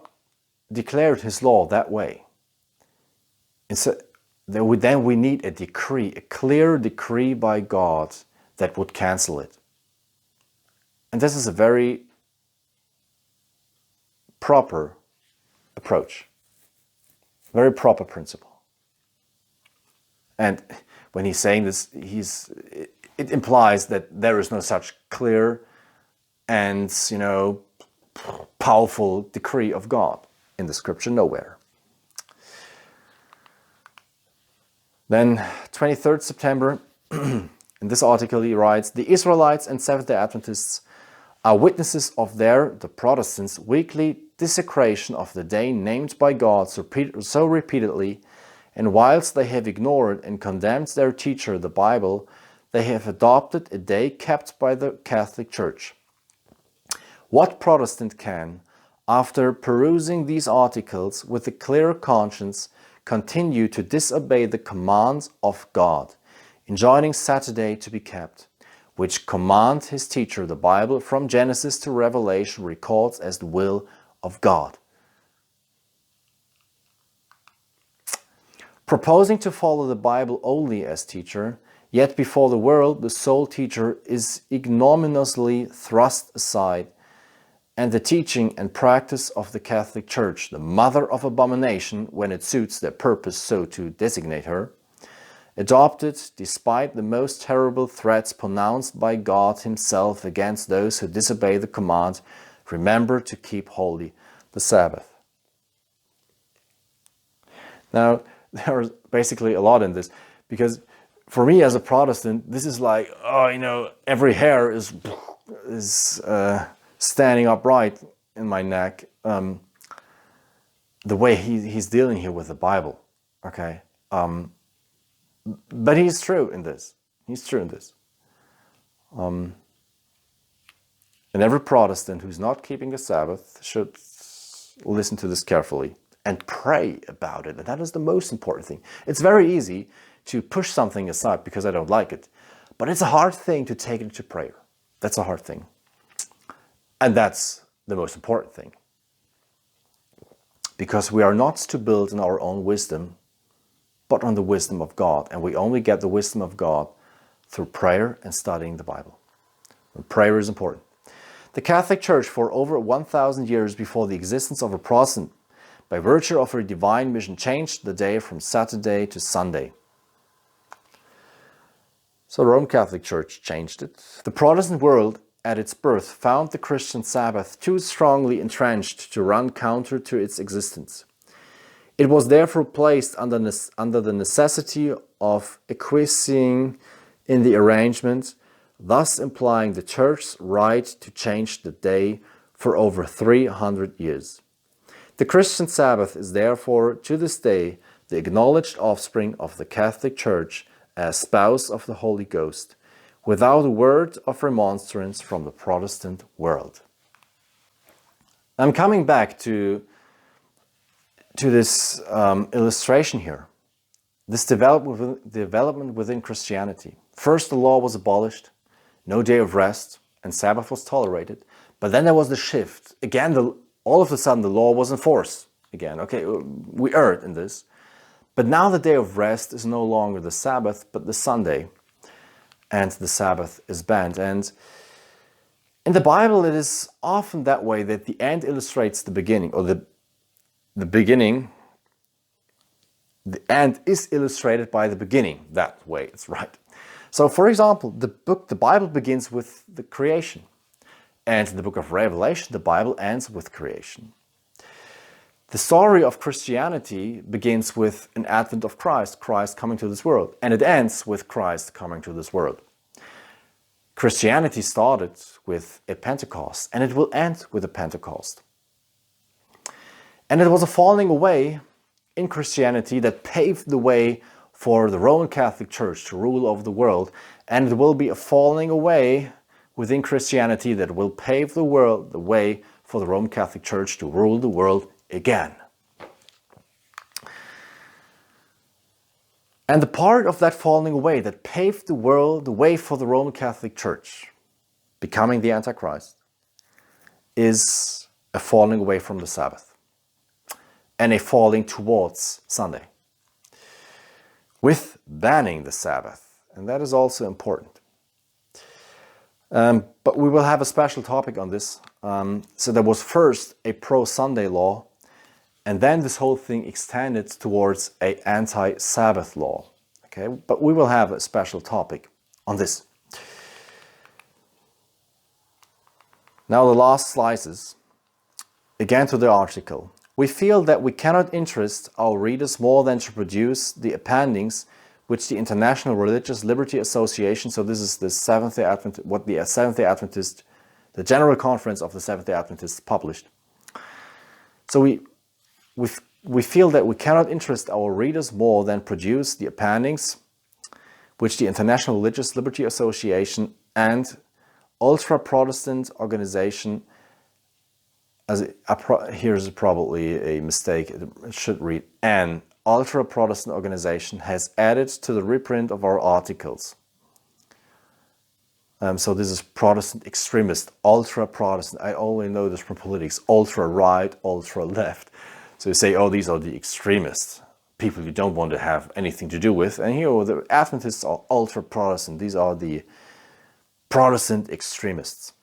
declared his law that way, then we need a decree, a clear decree by God that would cancel it. And this is a very proper approach, very proper principle. And when he's saying this, it implies that there is no such clear and, powerful decree of God in the scripture, nowhere. Then 23rd September, in this article he writes, the Israelites and Seventh-day Adventists are witnesses of the Protestants' weekly desecration of the day named by God so repeatedly, and whilst they have ignored and condemned their teacher, the Bible, they have adopted a day kept by the Catholic Church. What Protestant can, after perusing these articles with a clear conscience, continue to disobey the commands of God, enjoining Saturday to be kept, which command his teacher, the Bible, from Genesis to Revelation, records as the will of God? Proposing to follow the Bible only as teacher, yet before the world the sole teacher is ignominiously thrust aside, and the teaching and practice of the Catholic Church, the mother of abomination, when it suits their purpose so to designate her, adopted despite the most terrible threats pronounced by God himself against those who disobey the command, remember to keep holy the Sabbath. Now, there's basically a lot in this, because for me as a Protestant, this is like, every hair is standing upright in my neck, the way he's dealing here with the Bible, okay? But he's true in this. And every Protestant who's not keeping the Sabbath should listen to this carefully and pray about it. And that is the most important thing. It's very easy to push something aside because I don't like it. But it's a hard thing to take it to prayer. That's a hard thing. And that's the most important thing. Because we are not to build in our own wisdom, but on the wisdom of God. And we only get the wisdom of God through prayer and studying the Bible. And prayer is important. The Catholic Church, for over 1,000 years before the existence of a Protestant, by virtue of her divine mission, changed the day from Saturday to Sunday. So the Roman Catholic Church changed it. The Protestant world at its birth found the Christian Sabbath too strongly entrenched to run counter to its existence. It was therefore placed under the necessity of acquiescing in the arrangement, thus implying the Church's right to change the day for over 300 years. The Christian Sabbath is therefore, to this day, the acknowledged offspring of the Catholic Church as spouse of the Holy Ghost, without a word of remonstrance from the Protestant world. I'm coming back to this illustration here, this development within Christianity. First, the law was abolished, no day of rest, and Sabbath was tolerated. But then there was the shift. Again, all of a sudden, the law was enforced. Again, okay, we erred in this. But now the day of rest is no longer the Sabbath, but the Sunday. And the Sabbath is banned. And in the Bible, it is often that way that the end illustrates the beginning, or the beginning, the end is illustrated by the beginning. That way, it's right. So, for example, the Bible begins with the creation. And in the book of Revelation, the Bible ends with creation. The story of Christianity begins with an advent of Christ, Christ coming to this world. And it ends with Christ coming to this world. Christianity started with a Pentecost, and it will end with a Pentecost. And it was a falling away in Christianity that paved the way for the Roman Catholic Church to rule over the world, and it will be a falling away within Christianity that will pave the way for the Roman Catholic Church to rule the world again. And the part of that falling away that paved the way for the Roman Catholic Church, becoming the Antichrist, is a falling away from the Sabbath and a falling towards Sunday, with banning the Sabbath. And that is also important. But we will have a special topic on this. So there was first a pro-Sunday law, and then this whole thing extended towards an anti-Sabbath law. Okay, but we will have a special topic on this. Now the last slices, again to the article. We feel that we cannot interest our readers more than to produce the appendix which the International Religious Liberty Association, so this is the Seventh-day Adventist, what the Seventh-day Adventist, the General Conference of the Seventh-day Adventists published. So we feel that we cannot interest our readers more than produce the appendix which the International Religious Liberty Association and ultra-Protestant organization, here's probably a mistake, it should read an ultra-Protestant organization has added to the reprint of our articles. So this is Protestant extremist, ultra-Protestant. I only know this from politics, ultra-right, ultra-left. So you say, oh, these are the extremists, people you don't want to have anything to do with. And here the Adventists are ultra-Protestant. These are the Protestant extremists.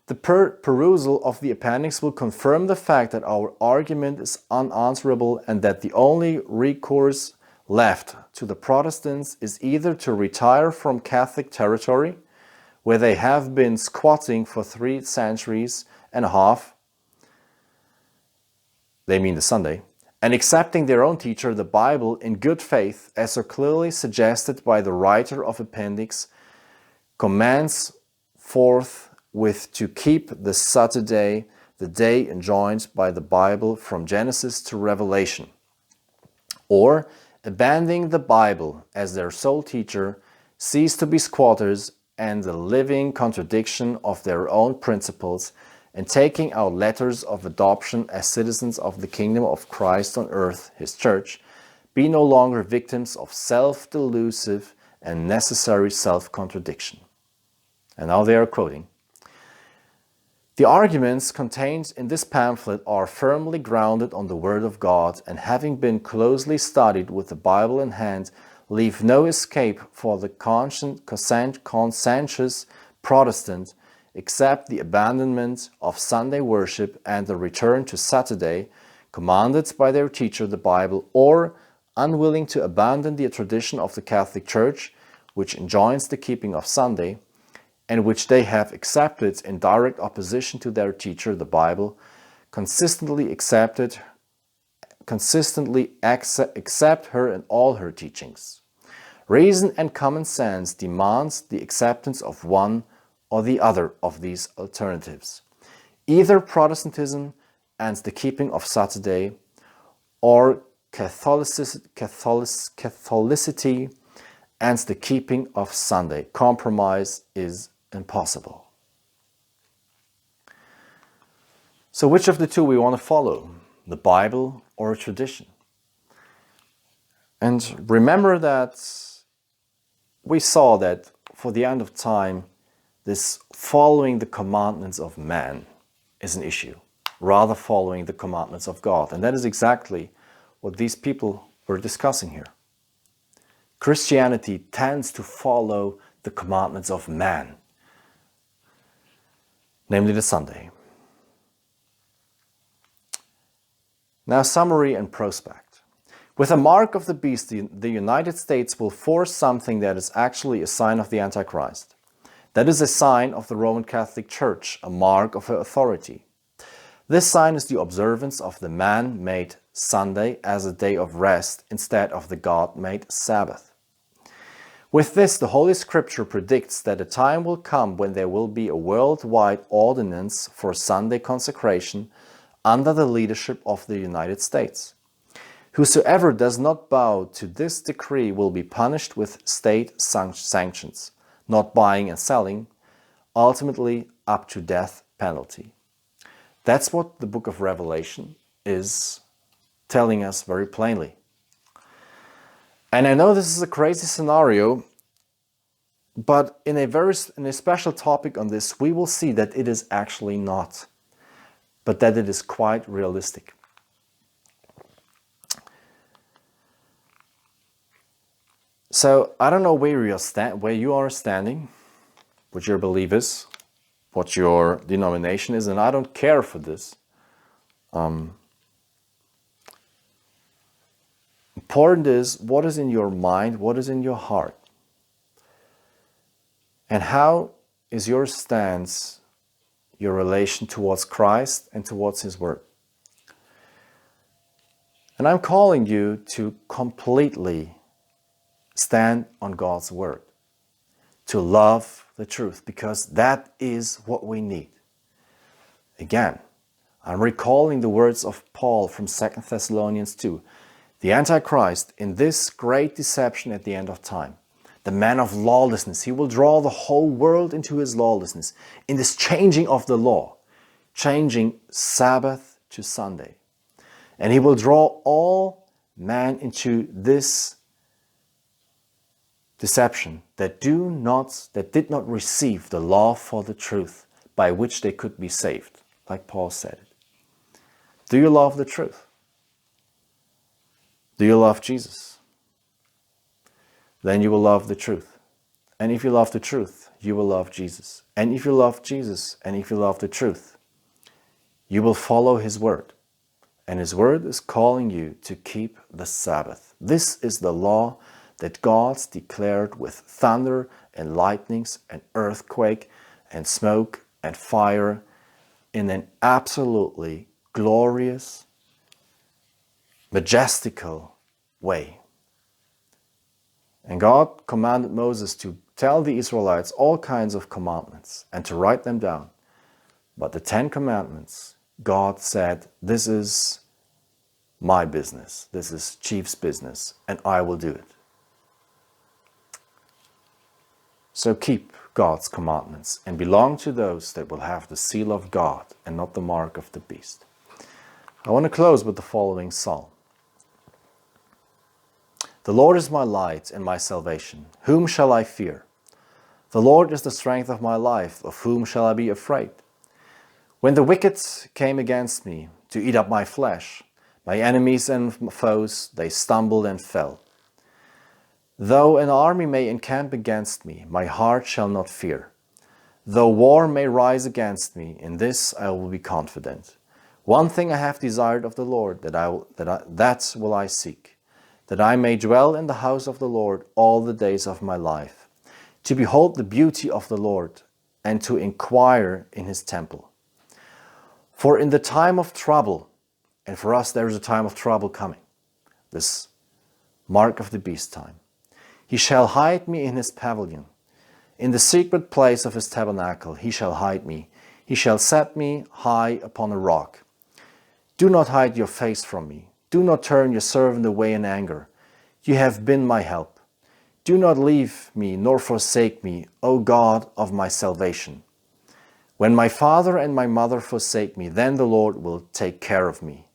The perusal of the appendix will confirm the fact that our argument is unanswerable and that the only recourse left to the Protestants is either to retire from Catholic territory, where they have been squatting for 3 centuries and a half, they mean the Sunday, and accepting their own teacher, the Bible, in good faith, as so clearly suggested by the writer of appendix, commands forth with to keep the Saturday, the day enjoined by the Bible from Genesis to Revelation, or abandoning the Bible as their sole teacher, cease to be squatters and the living contradiction of their own principles, and taking our letters of adoption as citizens of the kingdom of Christ on earth, his church, be no longer victims of self-delusive and necessary self-contradiction. And now they are quoting, the arguments contained in this pamphlet are firmly grounded on the Word of God, and having been closely studied with the Bible in hand, leave no escape for the conscientious Protestant except the abandonment of Sunday worship and the return to Saturday, commanded by their teacher, the Bible, or unwilling to abandon the tradition of the Catholic Church, which enjoins the keeping of Sunday, and which they have accepted in direct opposition to their teacher, the Bible, consistently accept her in all her teachings. Reason and common sense demands the acceptance of one or the other of these alternatives, either Protestantism and the keeping of Saturday, or Catholicity and the keeping of Sunday. Compromise is impossible. So which of the two we want to follow? The Bible or a tradition? And remember that we saw that for the end of time, this following the commandments of man is an issue, rather following the commandments of God. And that is exactly what these people were discussing here. Christianity tends to follow the commandments of man, namely the Sunday. Now, summary and prospect. With a mark of the beast, the United States will force something that is actually a sign of the Antichrist. That is a sign of the Roman Catholic Church, a mark of her authority. This sign is the observance of the man-made Sunday as a day of rest instead of the God-made Sabbath. With this, the Holy Scripture predicts that a time will come when there will be a worldwide ordinance for Sunday consecration under the leadership of the United States. Whosoever does not bow to this decree will be punished with state sanctions, not buying and selling, ultimately up to death penalty. That's what the book of Revelation is telling us very plainly. And I know this is a crazy scenario, but in a special topic on this, we will see that it is actually not, but that it is quite realistic. So I don't know where you are standing, what your belief is, what your denomination is, and I don't care for this. Important is what is in your mind, what is in your heart, and how is your stance, your relation towards Christ and towards His Word. And I'm calling you to completely stand on God's Word, to love the truth, because that is what we need. Again, I'm recalling the words of Paul from 2 Thessalonians 2. The Antichrist, in this great deception at the end of time, the man of lawlessness, he will draw the whole world into his lawlessness, in this changing of the law, changing Sabbath to Sunday. And he will draw all man into this deception that did not receive the law for the truth by which they could be saved, like Paul said it. Do you love the truth? Do you love Jesus? Then you will love the truth. And if you love the truth, you will love Jesus. And if you love Jesus, and if you love the truth, you will follow His Word. And His Word is calling you to keep the Sabbath. This is the law that God declared with thunder and lightnings and earthquake and smoke and fire in an absolutely glorious, majestical way. And God commanded Moses to tell the Israelites all kinds of commandments and to write them down. But the 10 Commandments, God said, this is my business, this is chief's business, and I will do it. So keep God's commandments and belong to those that will have the seal of God and not the mark of the beast. I want to close with the following psalm. The Lord is my light and my salvation. Whom shall I fear? The Lord is the strength of my life. Of whom shall I be afraid? When the wicked came against me to eat up my flesh, my enemies and foes, they stumbled and fell. Though an army may encamp against me, my heart shall not fear. Though war may rise against me, in this I will be confident. One thing I have desired of the Lord, that will I seek, that I may dwell in the house of the Lord all the days of my life, to behold the beauty of the Lord, and to inquire in His temple. For in the time of trouble, and for us there is a time of trouble coming, this mark of the beast time, He shall hide me in His pavilion. In the secret place of His tabernacle He shall hide me. He shall set me high upon a rock. Do not hide your face from me. Do not turn your servant away in anger. You have been my help. Do not leave me nor forsake me, O God of my salvation. When my father and my mother forsake me, then the Lord will take care of me.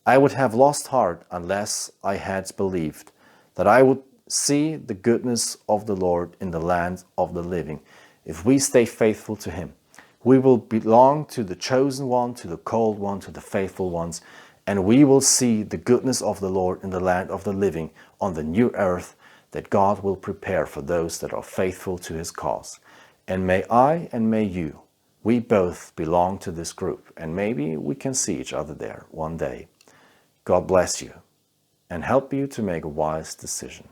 I would have lost heart unless I had believed that I would see the goodness of the Lord in the land of the living. If we stay faithful to Him, we will belong to the chosen one, to the called one, to the faithful ones, and we will see the goodness of the Lord in the land of the living on the new earth that God will prepare for those that are faithful to His cause. And may I and may you, we both belong to this group, and maybe we can see each other there one day. God bless you and help you to make a wise decision.